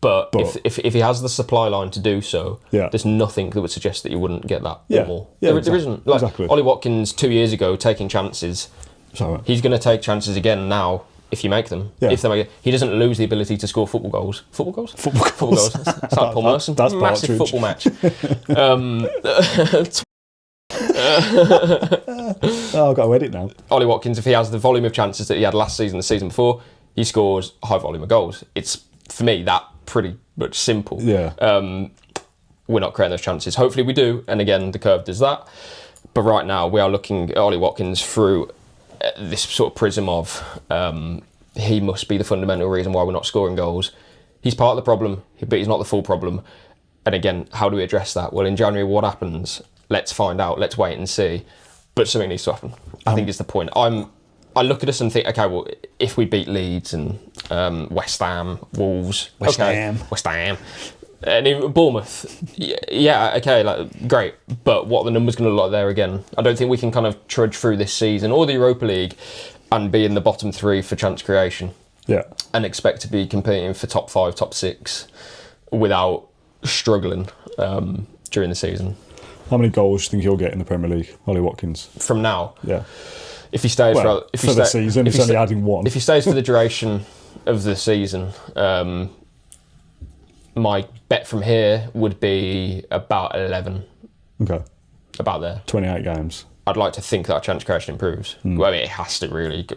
But if he has the supply line to do so, yeah. there's nothing that would suggest that you wouldn't get that or more. Yeah, there isn't. Like exactly. Ollie Watkins 2 years ago taking chances. Sorry. He's going to take chances again now if you make them. Yeah. He doesn't lose the ability to score football goals. Football goals? Football goals. It's like Paul Merson. That's massive football match. I've got to edit now. Ollie Watkins, if he has the volume of chances that he had last season, the season before, he scores a high volume of goals. It's, for me, that pretty much simple. Yeah. We're not creating those chances. Hopefully we do, and again, the curve does that. But right now, we are looking at Ollie Watkins through this sort of prism of he must be the fundamental reason why we're not scoring goals. He's part of the problem, but he's not the full problem. And again, how do we address that? Well, in January, what happens? Let's find out. Let's wait and see. But something needs to happen. I think is the point. I look at us and think, okay, well, if we beat Leeds and West Ham, Wolves, West Ham, and even Bournemouth, yeah, okay, like great. But what are the numbers going to look like there again? I don't think we can kind of trudge through this season or the Europa League and be in the bottom 3 for chance creation. Yeah, and expect to be competing for top 5, top 6 without struggling during the season. How many goals do you think he'll get in the Premier League, Ollie Watkins? From now? Yeah. If he stays for the season, he's only adding 1. If he stays for the duration of the season, my bet from here would be about 11. Okay. About there. 28 games. I'd like to think that our chance creation improves. Well, I mean, it has to really.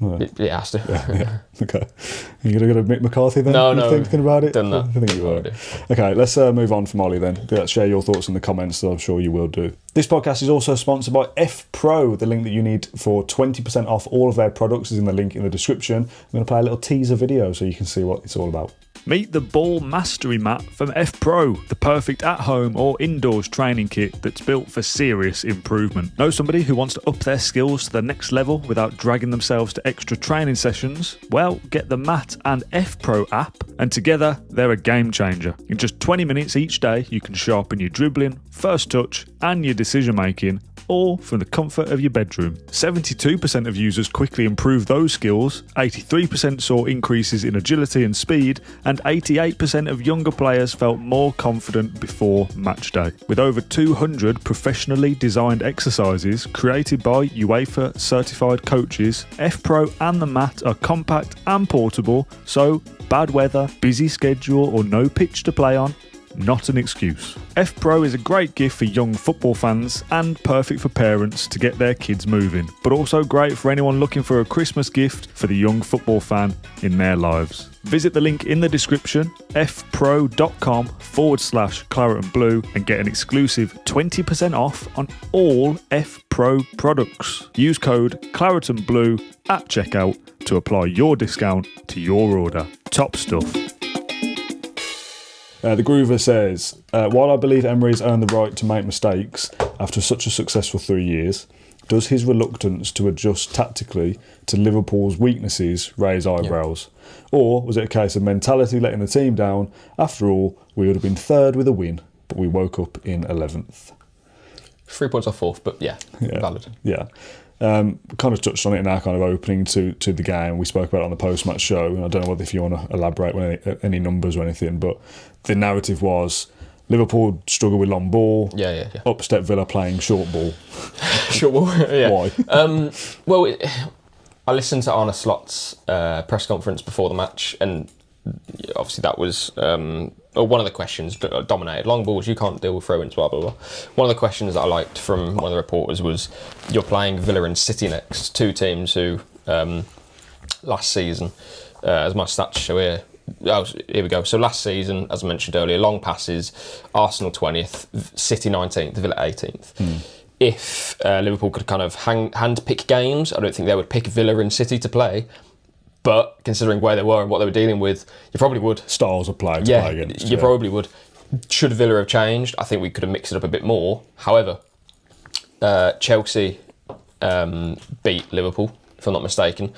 It has to. Yeah. Okay. Are you going to admit McCarthy then? No. Thinking about it? Done that. I think you were. Okay, let's move on from Ollie then. Let's share your thoughts in the comments, so I'm sure you will do. This podcast is also sponsored by F Pro. The link that you need for 20% off all of their products is in the link in the description. I'm going to play a little teaser video so you can see what it's all about. Meet the Ball Mastery Mat from F Pro, the perfect at-home or indoors training kit that's built for serious improvement. Know somebody who wants to up their skills to the next level without dragging themselves to extra training sessions? Well, get the Mat and F Pro app, and together they're a game changer. In just 20 minutes each day, you can sharpen your dribbling, first touch, and your decision making, all from the comfort of your bedroom. 72% of users quickly improved those skills, 83% saw increases in agility and speed, and 88% of younger players felt more confident before match day. With over 200 professionally designed exercises created by UEFA certified coaches, F Pro and the Mat are compact and portable, so bad weather, busy schedule, or no pitch to play on, not an excuse. F Pro is a great gift for young football fans and perfect for parents to get their kids moving, but also great for anyone looking for a Christmas gift for the young football fan in their lives. Visit the link in the description, fpro.com/claret and blue, and get an exclusive 20% off on all F Pro products. Use code claret and blue at checkout to apply your discount to your order. Top stuff. The Groover says, while I believe Emery has earned the right to make mistakes after such a successful 3 years, does his reluctance to adjust tactically to Liverpool's weaknesses raise eyebrows? Yeah. Or was it a case of mentality letting the team down? After all, we would have been 3rd with a win, but we woke up in 11th. 3 points off 4th, but yeah. Valid. Yeah. Kind of touched on it in our kind of opening to the game. We spoke about it on the post-match show, and I don't know whether if you want to elaborate on any numbers or anything, but the narrative was Liverpool struggle with long ball. Yeah. Upstep Villa playing short ball. Sure. Yeah. Why? Well, I listened to Arne Slot's press conference before the match, and obviously that was one of the questions dominated. Long balls, you can't deal with throw-ins, blah, blah, blah. One of the questions that I liked from one of the reporters was, you're playing Villa and City next, two teams who, last season, as my stats show here, here we go. So last season, as I mentioned earlier, long passes, Arsenal 20th, City 19th, Villa 18th. If Liverpool could kind of hand-pick games, I don't think they would pick Villa and City to play. But considering where they were and what they were dealing with, you probably would. Styles of play to play against. You probably would. Should Villa have changed, I think we could have mixed it up a bit more. However, Chelsea beat Liverpool, if I'm not mistaken.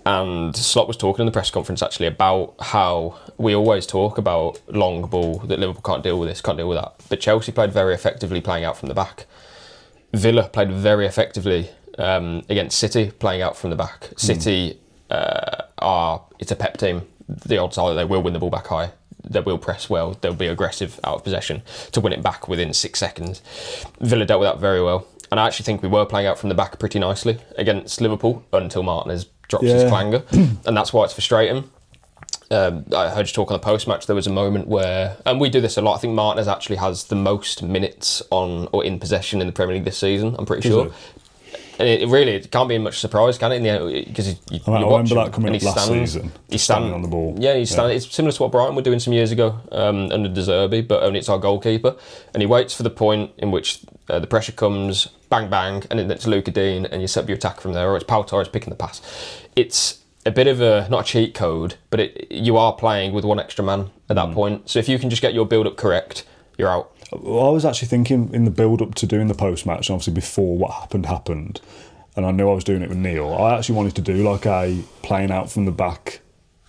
And Slot was talking in the press conference actually about how we always talk about long ball, that Liverpool can't deal with this, can't deal with that. But Chelsea played very effectively playing out from the back. Villa played very effectively against City, playing out from the back. City it's a Pep team. The odds are that they will win the ball back high. They will press well. They'll be aggressive out of possession to win it back within 6 seconds. Villa dealt with that very well. And I actually think we were playing out from the back pretty nicely against Liverpool until Martinez drops his clanger. And that's why it's frustrating. I heard you talk on the post-match. There was a moment where, and we do this a lot, I think Martinez actually has the most minutes on or in possession in the Premier League this season, I'm pretty sure. And it can't be much surprise, can it? Because I remember that coming up last season. He's standing on the ball. Yeah, he's standing. It's similar to what Brighton were doing some years ago under De Zerbi, but only it's our goalkeeper. And he waits for the point in which the pressure comes, bang, bang, and then it's Luka Dean, and you set up your attack from there, or it's Pau Torres picking the pass. It's a bit of not a cheat code, but you are playing with one extra man at that point. So if you can just get your build-up correct, you're out. Well, I was actually thinking in the build-up to doing the post-match, and obviously before what happened, and I knew I was doing it with Neil, I actually wanted to do like a playing out from the back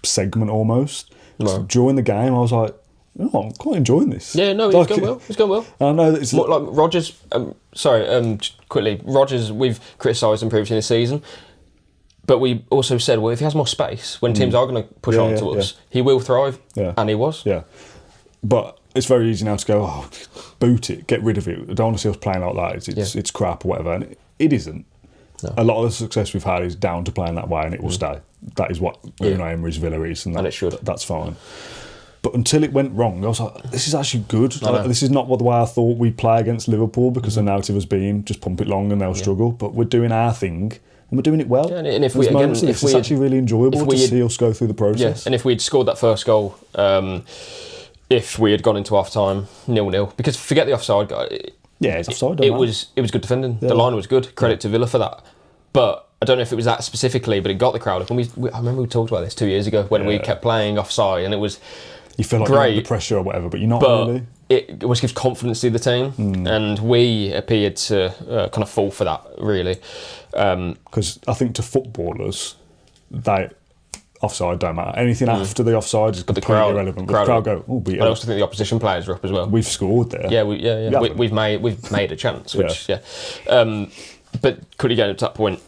segment almost. No. During the game, I was like, oh, I'm quite enjoying this. Yeah, no, it's going well. It's going well. I know that it's like Rodgers. Quickly, Rodgers. We've criticised him previously this season, but we also said, well, if he has more space when teams are going to push on to us, he will thrive. Yeah. And he was. Yeah, but it's very easy now to go, oh, boot it, get rid of it. I don't want to see us playing like that. It's crap or whatever, and it isn't. No. A lot of the success we've had is down to playing that way, and it will stay. That is what Unai Emery's Villa is, and it should. That's fine. But until it went wrong, I was like, this is actually good. Like, this is not the way I thought we'd play against Liverpool, because the narrative has been just pump it long and they'll struggle. But we're doing our thing, and we're doing it well. Yeah, and if it's actually really enjoyable to see us go through the process. Yeah, and if we'd scored that first goal, if we had gone into half-time 0-0, because forget the offside guy. Yeah, it's offside. It was good defending. Yeah. The line was good. Credit to Villa for that. But I don't know if it was that specifically, but it got the crowd up. And I remember we talked about this 2 years ago when we kept playing offside, and it was you feel like great, you're under pressure or whatever, but you're not really. It always gives confidence to the team, and we appeared to kind of fall for that, really. Because I think to footballers, offside don't matter. Anything after the offside is completely irrelevant. But the crowd go, oh, beat it. I also think the opposition players are up as well. We've scored there. Yeah, we've made a chance, which but could he get to that point?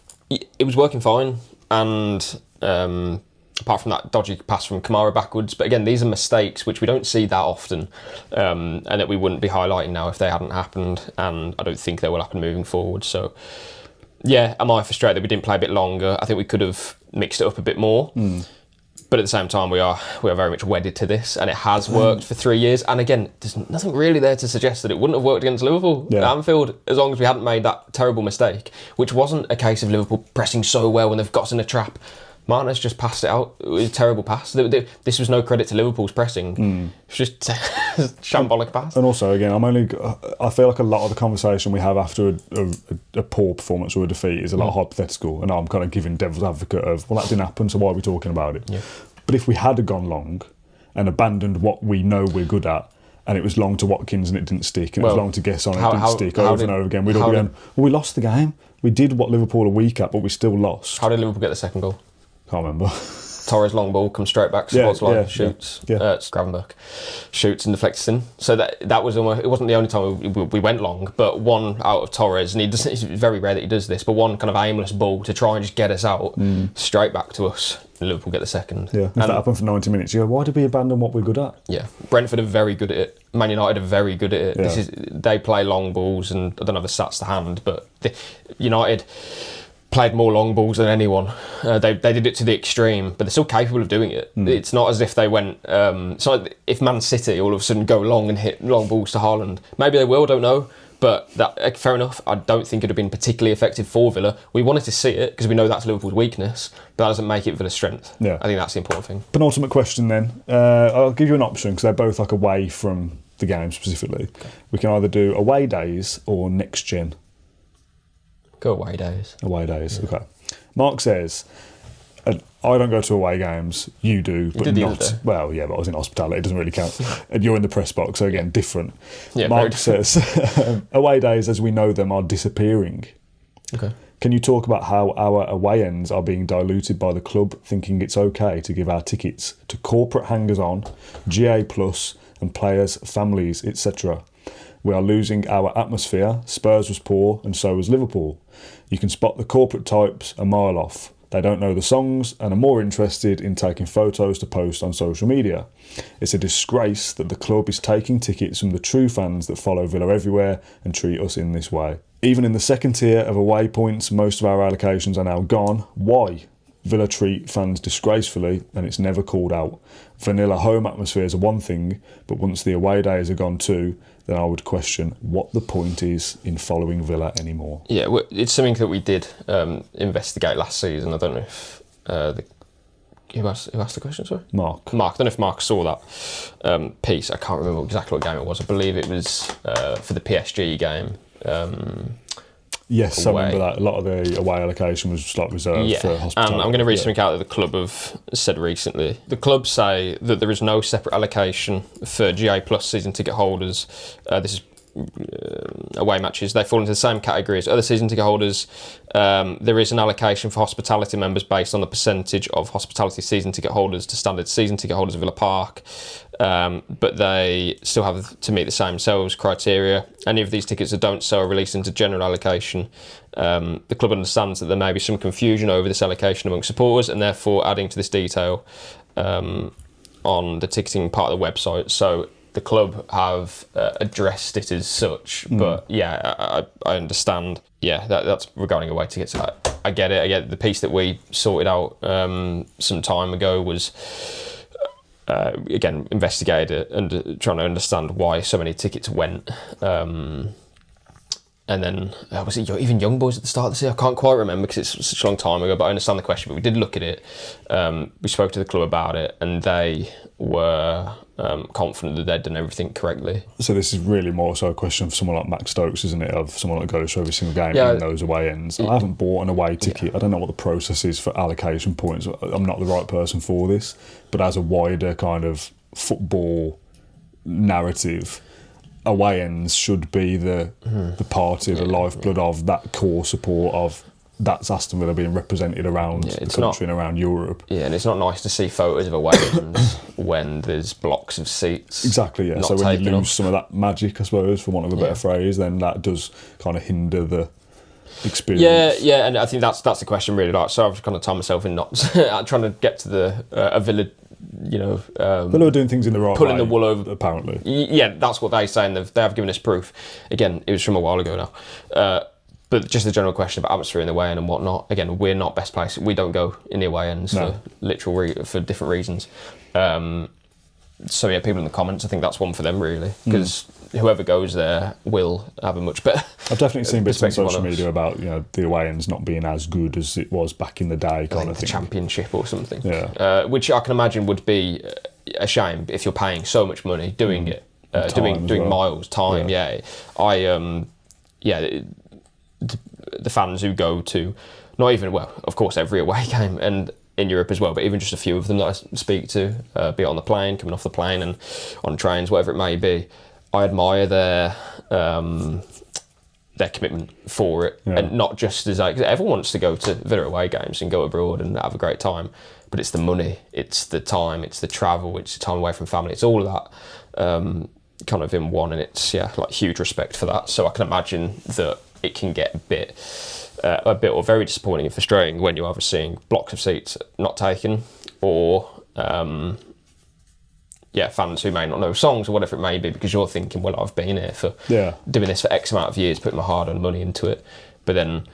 It was working fine, and apart from that dodgy pass from Kamara backwards. But again, these are mistakes which we don't see that often, and that we wouldn't be highlighting now if they hadn't happened, and I don't think they will happen moving forward. So yeah, am I frustrated that we didn't play a bit longer? I think we could have mixed it up a bit more. But at the same time, we are very much wedded to this, and it has worked for 3 years. And again, there's nothing really there to suggest that it wouldn't have worked against Liverpool at Anfield, as long as we hadn't made that terrible mistake, which wasn't a case of Liverpool pressing so well when they've got us in a trap. Martinez just passed it out. It was a terrible pass. This was no credit to Liverpool's pressing. It was just a shambolic pass. And also, again, I feel like a lot of the conversation we have after a poor performance or a defeat is a lot hypothetical, and I'm kind of giving devil's advocate of, well, that didn't happen, so why are we talking about it? Yeah. But if we had gone long and abandoned what we know we're good at, and it was long to Watkins and it didn't stick, and it was long to Guess on and it didn't stick over and over again, we'd all be going, well, we lost the game. We did what Liverpool are weak at, but we still lost. How did Liverpool get the second goal? Can't remember. Torres long ball comes straight back, sports line, shoots, Gravenberch shoots and deflects in. So that was almost, it wasn't the only time we went long, but one out of Torres, and it's very rare that he does this, but one kind of aimless ball to try and just get us out straight back to us. Liverpool get the second. Yeah, if that happened for 90 minutes, you go, why did we abandon what we're good at? Yeah, Brentford are very good at it. Man United are very good at it. Yeah. They play long balls, and I don't have the stats to hand, but United played more long balls than anyone. They did it to the extreme, but they're still capable of doing it. It's not as if they went... so if Man City all of a sudden go long and hit long balls to Haaland, maybe they will, don't know. But that, fair enough, I don't think it would have been particularly effective for Villa. We wanted to see it because we know that's Liverpool's weakness, but that doesn't make it Villa's strength. Yeah. I think that's the important thing. Penultimate question then. I'll give you an option because they're both like away from the game specifically. Okay. We can either do away days or next gen. Go away days. Away days, okay. Mark says, I don't go to away games, you do, but not... Well, yeah, but I was in hospitality, it doesn't really count. And you're in the press box, so again, different. Yeah, Mark says, away days as we know them are disappearing. Okay. Can you talk about how our away ends are being diluted by the club, thinking it's okay to give our tickets to corporate hangers-on, GA+, and players, families, etc.? We are losing our atmosphere. Spurs was poor, and so was Liverpool. You can spot the corporate types a mile off. They don't know the songs and are more interested in taking photos to post on social media. It's a disgrace that the club is taking tickets from the true fans that follow Villa everywhere and treat us in this way. Even in the second tier of away points, most of our allocations are now gone. Why? Villa treat fans disgracefully and it's never called out. Vanilla home atmospheres are one thing, but once the away days are gone too, then I would question what the point is in following Villa anymore. Yeah, it's something that we did investigate last season. I don't know if who asked the question, sorry? Mark. I don't know if Mark saw that piece. I can't remember exactly what game it was. I believe it was for the PSG game. Yes, away. I remember that. A lot of the away allocation was just like reserved for hospitality. I'm going to read something out that the club have said recently. The club say that there is no separate allocation for GA Plus season ticket holders. This is away matches. They fall into the same category as other season ticket holders. There is an allocation for hospitality members based on the percentage of hospitality season ticket holders to standard season ticket holders of Villa Park. But they still have to meet the same sales criteria. Any of these tickets that don't sell are released into general allocation. The club understands that there may be some confusion over this allocation among supporters and therefore adding to this detail on the ticketing part of the website. So the club have addressed it as such, but I understand. Yeah, that's regarding away tickets. I get it. I get the piece that we sorted out some time ago was again investigated it and trying to understand why so many tickets went. And then, was it even Young Boys at the start of the year? I can't quite remember because it's such a long time ago, but I understand the question. But we did look at it. We spoke to the club about it and they were confident that they'd done everything correctly. So this is really more so a question for someone like Max Stokes, isn't it? Of someone that goes to every single game in those away ends. I haven't bought an away ticket. I don't know what the process is for allocation points. I'm not the right person for this. But as a wider kind of football narrative, away ends should be the party, the lifeblood of that core support of that's Aston Villa being represented around the country and around Europe. Yeah, and it's not nice to see photos of away ends when there's blocks of seats. Exactly, yeah. So when you lose some of that magic, I suppose, for want of a better phrase, then that does kind of hinder the experience. Yeah, and I think that's the question really. Like, so I've kind of timed myself in not trying to get to the a Villa. Villa are doing things in the right way. Pulling the wool over. Apparently. Yeah, that's what they say, and they have given us proof. Again, it was from a while ago now. But just the general question about atmosphere in the away end and whatnot. Again, we're not best placed. We don't go in the away ends for different reasons. So yeah, people in the comments, I think that's one for them really, because whoever goes there will have a much better. I've definitely seen bits on social media about the away ends not being as good as it was back in the day, kind of thing. The Championship or something. Yeah. Which I can imagine would be a shame if you're paying so much money doing it, doing miles, time. The fans who go to, not even, well, of course, every away game and in Europe as well, but even just a few of them that I speak to, be it on the plane, coming off the plane and on trains, whatever it may be, I admire their commitment for it, and not just as like, 'cause everyone wants to go to Villa away games and go abroad and have a great time, but it's the money, it's the time, it's the travel, it's the time away from family, it's all of that kind of in one, and it's like huge respect for that. So I can imagine that it can get a bit or very disappointing and frustrating when you're either seeing blocks of seats not taken, or fans who may not know songs or whatever it may be, because you're thinking, well, I've been here for doing this for X amount of years, putting my hard-earned money into it. But then,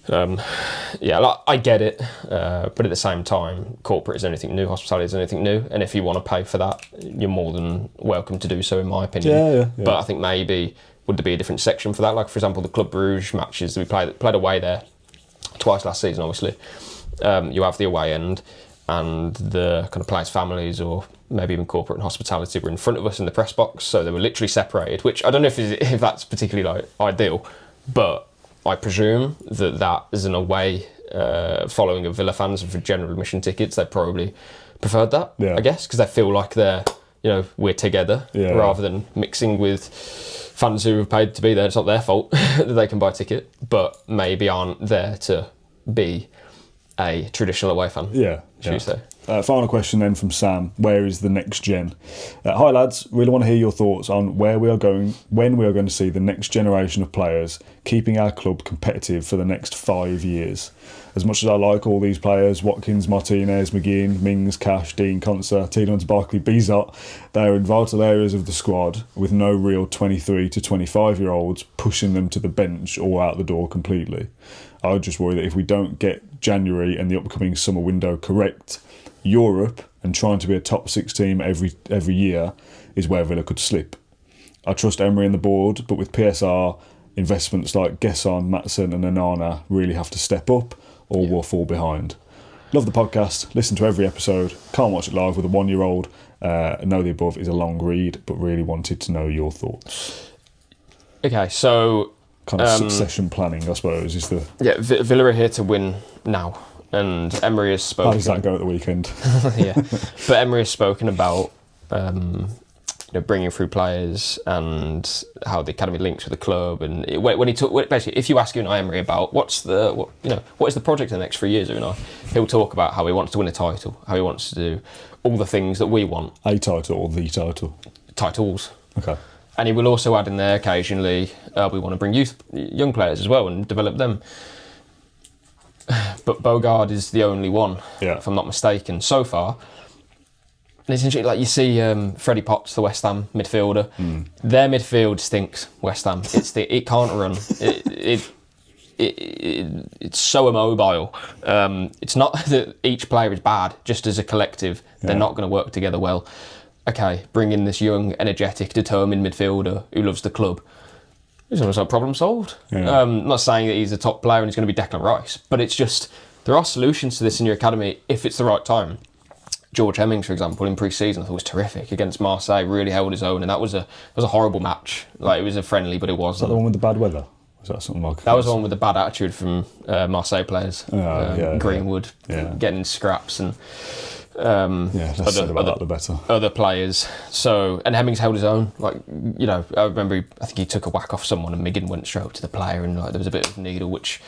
I get it. But at the same time, corporate is anything new, hospitality is anything new, and if you want to pay for that, you're more than welcome to do so, in my opinion. Yeah. But I think maybe would there be a different section for that? Like, for example, the Club Bruges matches that we played away there twice last season, obviously. You have the away end, and the kind of players' families, or maybe even corporate and hospitality, were in front of us in the press box, so they were literally separated, which I don't know if that's particularly ideal, but I presume that is an away following of Villa fans, and for general admission tickets, they probably preferred that, I guess, because they feel like they're, we're together, rather than mixing with fans who have paid to be there. It's not their fault that they can buy a ticket, but maybe aren't there to be a traditional away fan. Should you say? Final question then from Sam. Where is the next gen? Hi lads, really want to hear your thoughts on where we are going, when we are going to see the next generation of players keeping our club competitive for the next 5 years. As much as I like all these players, Watkins, Martinez, McGinn, Mings, Cash, Dean, Conser, Tielemans, Barkley, Bizot, they are in vital areas of the squad with no real 23 to 25 year olds pushing them to the bench or out the door completely. I would just worry that if we don't get January and the upcoming summer window correct, Europe and trying to be a top 6 team every year is where Villa could slip. I trust Emery and the board, but with PSR, investments like Gesson, Maatsen and Onana really have to step up, or we'll fall behind. Love the podcast, listen to every episode, can't watch it live with a 1-year-old. Know the above is a long read, but really wanted to know your thoughts. Okay, so kind of succession planning, I suppose, is the... Villa are here to win now. And Emery has spoken... How does that go at the weekend? But Emery has spoken about bringing through players and how the academy links with the club. And when he took, basically, if you ask Emery about what is the project in the next 3 years, he'll talk about how he wants to win a title, how he wants to do all the things that we want. A title or the title? Titles. Okay. And he will also add in there occasionally, we want to bring young players as well and develop them. But Bogard is the only one, if I'm not mistaken, so far. And it's interesting, like you see Freddie Potts, the West Ham midfielder. Their midfield stinks, West Ham. It can't run. It's so immobile. It's not that each player is bad, just as a collective, they're not going to work together well. Okay, bring in this young, energetic, determined midfielder who loves the club. It's almost like problem solved. I'm not saying that he's a top player and he's going to be Declan Rice, but it's just, there are solutions to this in your academy if it's the right time. George Hemmings, for example, in pre-season, I thought was terrific against Marseille, really held his own, and that was a horrible match. Like, it was a friendly, but it wasn't. Is that the one with the bad weather? Was that something like that? Was the one with the bad attitude from Marseille players. Greenwood getting scraps and less said about that, the better. Other players. So, and Hemmings held his own. Like, I remember, I think he took a whack off someone and McGinn went straight up to the player, and there was a bit of needle, which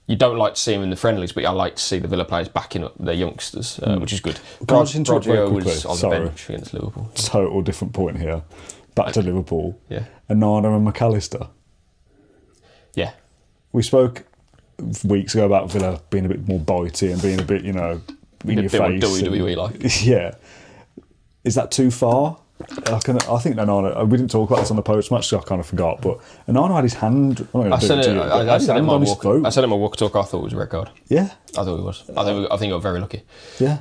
you don't like to see him in the friendlies, but I like to see the Villa players backing up their youngsters, which is good. Brodrio was on the bench against Liverpool. Total different point here. Back to Liverpool. Yeah. Onana and McAllister. Yeah. We spoke weeks ago about Villa being a bit more bitey and being a bit, in your face. WWE like. Yeah. Is that too far? I think Onana, we didn't talk about this on the post-match, so I kind of forgot, but Onana had his hand... I said it in my walk-talk, I thought it was a red card. Yeah? I thought it was. I think he got very lucky. Yeah.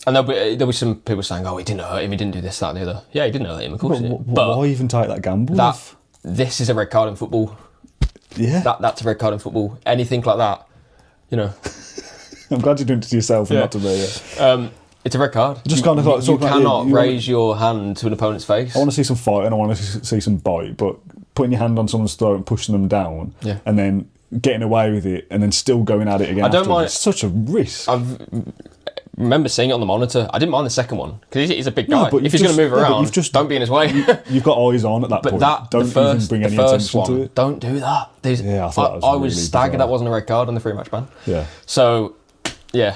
And there'll be some people saying, he didn't hurt him, he didn't do this, that and the other. Yeah, he didn't hurt him, of course. But why even take that gamble? This is a red card in football. Yeah. That's a red card in football. Anything like that, I'm glad you're doing it to yourself and not to me. Yeah. It's a red card. Just kind of like you cannot raise your hand to an opponent's face. I want to see some fight and I want to see some bite, but putting your hand on someone's throat and pushing them down, and then getting away with it, and then still going at it again. I don't mind. It's such a risk. I remember seeing it on the monitor. I didn't mind the second one because he's a big guy. If he's going to move around, don't be in his way. You've got eyes on at that point. Don't even bring any attention to it. Don't do that. I thought I was staggered that wasn't a red card on the 3-match ban. Yeah. So Yeah.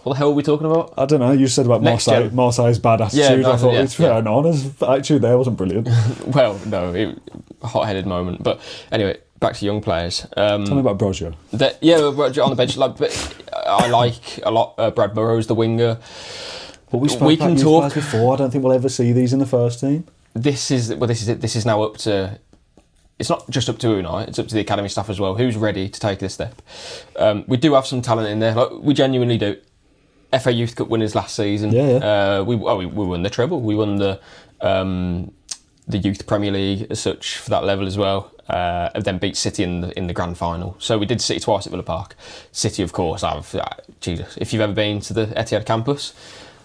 What the hell are we talking about? I don't know. You said about Next Marseille, gen. Marseille's bad attitude. Yeah, I thought yeah, it's fair and honest. The attitude there wasn't brilliant. Well, no, hot-headed moment. But anyway, back to young players. Tell me about Brozier. On the bench. But I like a lot. Brad Burrows, the winger. But we spoke about these guys before. I don't think we'll ever see these in the first team. This is it. This is now up to. It's not just up to Unai, it's up to the academy staff as well. Who's ready to take this step? We do have some talent in there. Like, we genuinely do. FA Youth Cup winners last season. We won the treble. We won the Youth Premier League as such for that level as well. And then beat City in the grand final. So we did City twice at Villa Park. City, of course, Jesus. If you've ever been to the Etihad campus,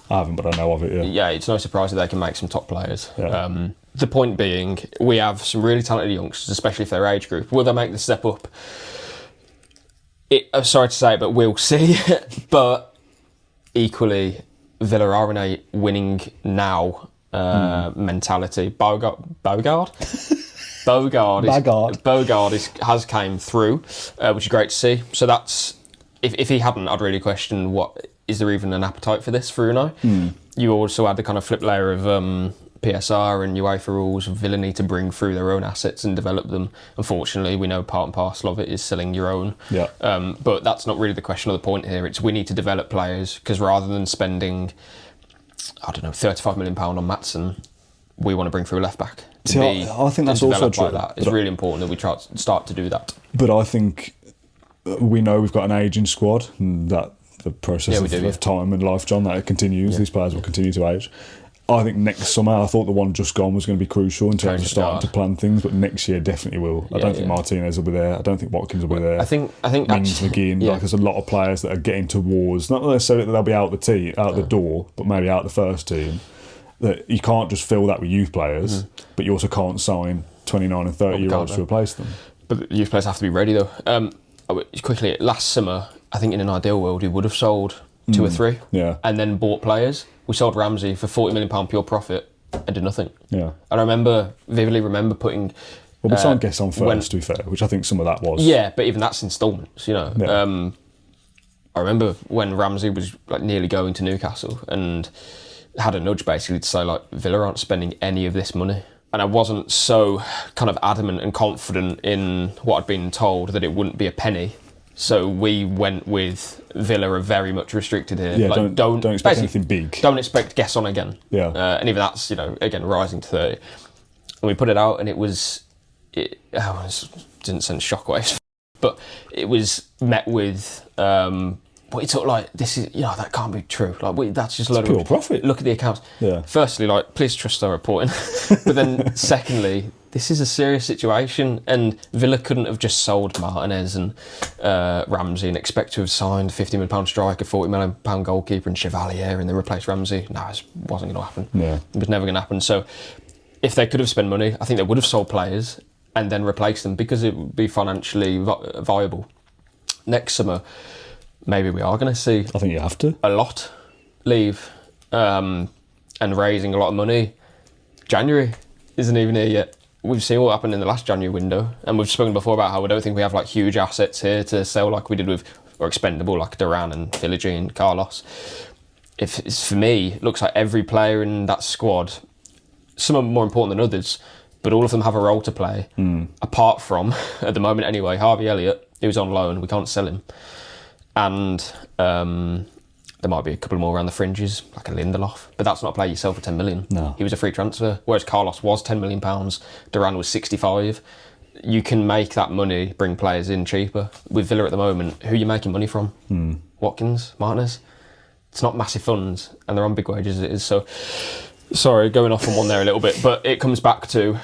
I haven't, but I know of it. Yeah, it's no surprise that they can make some top players. Yeah. The point being, we have some really talented youngsters, especially if they're age group. Will they make the step up? I'm sorry to say it, but we'll see. But equally, Villa are in a winning now mentality. Bogard has came through, which is great to see. So that's if he hadn't, I'd really question is there even an appetite for this for Unai? You also had the kind of flip layer of PSR and UEFA rules. Villa need to bring through their own assets and develop them. Unfortunately, we know part and parcel of it is selling your own. Yeah. But that's not really the question or the point here. It's we need to develop players, because rather than spending, I don't know, £35 million on Maatsen, we want to bring through a left back. I think that's also true. Like it's really important that we try to start to do that. But I think we know we've got an ageing squad, and that the process of time and life, John, that it continues. Yeah. These players will continue to age. I think next summer, I thought the one just gone was going to be crucial in terms of starting to plan things, but next year definitely will. I don't think Martinez will be there. I don't think Watkins will be there. I think Mings, McGinn, there's a lot of players that are getting towards, not necessarily that they'll be out the door, but maybe out the first team. That you can't just fill that with youth players, but you also can't sign 29 and 30-year-olds to replace them. But the youth players have to be ready though. Quickly, last summer, I think in an ideal world, we would have sold 2 or 3 and then bought players. We sold Ramsey for £40 million pure profit and did nothing. Yeah. And I vividly remember putting... Well, we signed Guess on first, to be fair, which I think some of that was... Yeah, but even that's instalments, you know. Yeah. I remember when Ramsey was nearly going to Newcastle and had a nudge basically to say, Villa aren't spending any of this money. And I wasn't so kind of adamant and confident in what I'd been told that it wouldn't be a penny. So we went with Villa are very much restricted here. Yeah, don't expect anything big. Don't expect Guess on again. Yeah. And even that's, again, rising to 30. And we put it out and it didn't send shockwaves, but it was met with... But it's sort of this is, that can't be true. That's just a load of pure profit. Look at the accounts. Yeah. Firstly, please trust our reporting. But then, secondly, this is a serious situation, and Villa couldn't have just sold Martinez and Ramsey and expect to have signed £50 million striker, £40 million goalkeeper, and Chevalier, and then replace Ramsey. No, it wasn't going to happen. Yeah. It was never going to happen. So, if they could have spent money, I think they would have sold players and then replaced them because it would be financially viable. Next summer, maybe we are going to see... I think you have to. ...a lot leave and raising a lot of money. January isn't even here yet. We've seen what happened in the last January window, and we've spoken before about how we don't think we have huge assets here to sell like we did with, or expendable, like Duran and Philogene and Carlos. If it's, for me, it looks like every player in that squad, some are more important than others, but all of them have a role to play, apart from, at the moment anyway, Harvey Elliott, who's on loan, we can't sell him. And there might be a couple more around the fringes, like a Lindelof, but that's not a player you sell for 10 million. No. He was a free transfer, whereas Carlos was £10 million, Duran was 65. You can make that money, bring players in cheaper. With Villa at the moment, who are you making money from? Watkins, Martinez? It's not massive funds, and they're on big wages as it is. So, sorry, going off on one there a little bit, but it comes back to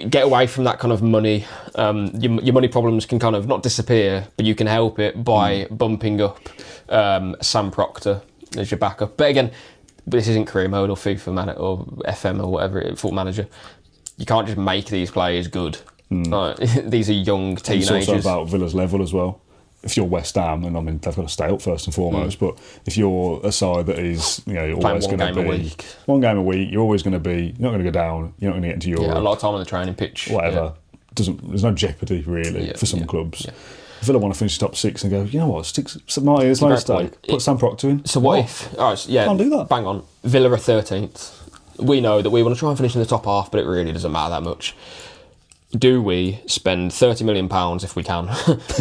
get away from that kind of money. Your money problems can kind of not disappear, but you can help it by bumping up Sam Proctor as your backup. But again, this isn't career mode or FIFA manager or FM or whatever, Football Manager. You can't just make these players good. These are young teenagers. It's also about Villa's level as well. If you're West Ham, and they've got to stay up first and foremost, but if you're a side that is, you're always going to be... One game a week, you're always going to be... You're not going to go down, you're not going to get into Europe. Yeah, a lot of time on the training pitch. Whatever. There's no jeopardy, really, for some clubs. Villa want to finish top 6 and go, you know what, stick St Martin's low stake, put Sam Proctor in. So what if? All right, yeah, can't do that. Bang on. Villa are 13th. We know that we want to try and finish in the top half, but it really doesn't matter that much. Do we spend £30 million if we can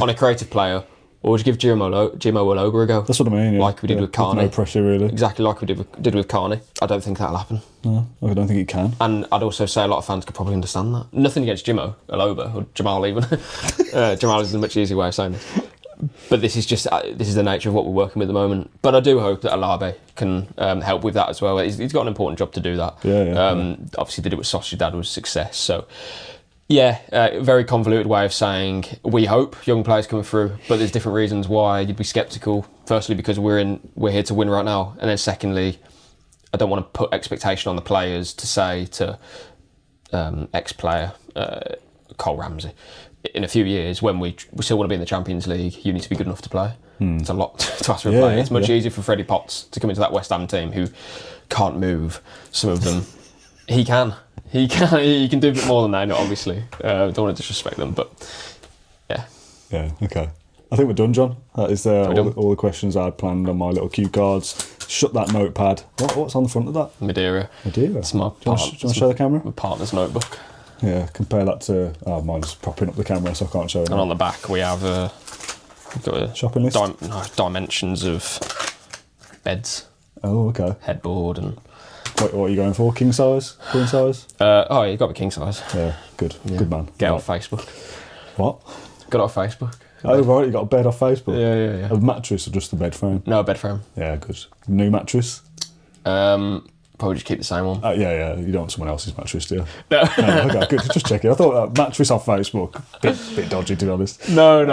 on a creative player, or would you give Jimo Oloba a go? That's what I mean. Yeah. Like we did with Carney. No pressure, really. Exactly like we did with Carney. I don't think that'll happen. No, I don't think it can. And I'd also say a lot of fans could probably understand that. Nothing against Jimo Oloba or Jamal even. Jamal is a much easier way of saying this. But this is the nature of what we're working with at the moment. But I do hope that Alabe can help with that as well. He's got an important job to do that. Yeah. Obviously did it with Sociedad was a success. So yeah, very convoluted way of saying we hope young players coming through, but there's different reasons why you'd be sceptical. Firstly, because we're here to win right now, and then secondly, I don't want to put expectation on the players to say to ex-player Cole Ramsey, in a few years when we still want to be in the Champions League, you need to be good enough to play. It's a lot to ask for a player. It's much easier for Freddie Potts to come into that West Ham team who can't move. Some of them, he can do a bit more than that, obviously. Don't want to disrespect them, but yeah. Yeah, okay. I think we're done, John. That is all the questions I had planned on my little cue cards. Shut that notepad. What's on the front of that? Madeira. It's my do you want to show the camera? My partner's notebook. Yeah, compare that to... Oh, mine's propping up the camera, so I can't show it. And on the back we have shopping list? Dimensions of beds. Oh, okay. Headboard and... What are you going for? King size? Queen size? You've got to be king size. Yeah, good. Yeah. Good man. Get off Facebook. What? Got it off Facebook. Oh, right, you got a bed off Facebook? Yeah. A mattress or just the bed frame? No, a bed frame. Yeah, good. New mattress? Probably just keep the same one. Yeah. You don't want someone else's mattress, do you? No. Okay, good. Just checking. I thought mattress off Facebook. Bit dodgy, to be honest. No.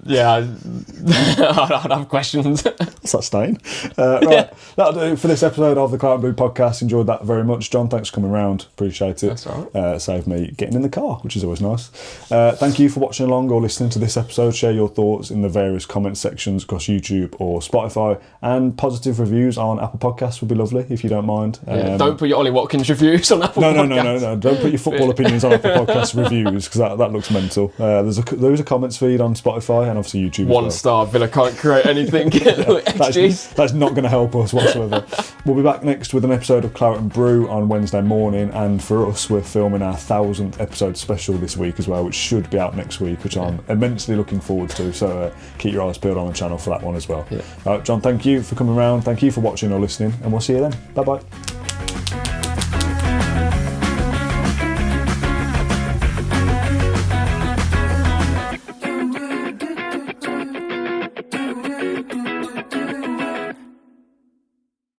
I'd have questions. What's that stain? Right, that'll do it for this episode of the Claret and Blue podcast. Enjoyed that very much. John, thanks for coming round. Appreciate it. That's all right. Saved me getting in the car, which is always nice. Thank you for watching along or listening to this episode. Share your thoughts in the various comment sections across YouTube or Spotify, and positive reviews on Apple Podcasts would be lovely if you don't mind. Don't put your Ollie Watkins reviews on Apple Podcasts. No. Don't put your football opinions on Apple Podcast reviews, because that looks mental. There's a comments feed on Spotify and obviously YouTube. One star, Villa can't create anything. That's not going to help us whatsoever. We'll be back next with an episode of Claret and Brew on Wednesday morning, and for us, we're filming our 1000th episode special this week as well, which should be out next week, which I'm immensely looking forward to. So keep your eyes peeled on the channel for that one as well. Yeah. John, thank you for coming around. Thank you for watching or listening, and we'll see you then. Bye bye.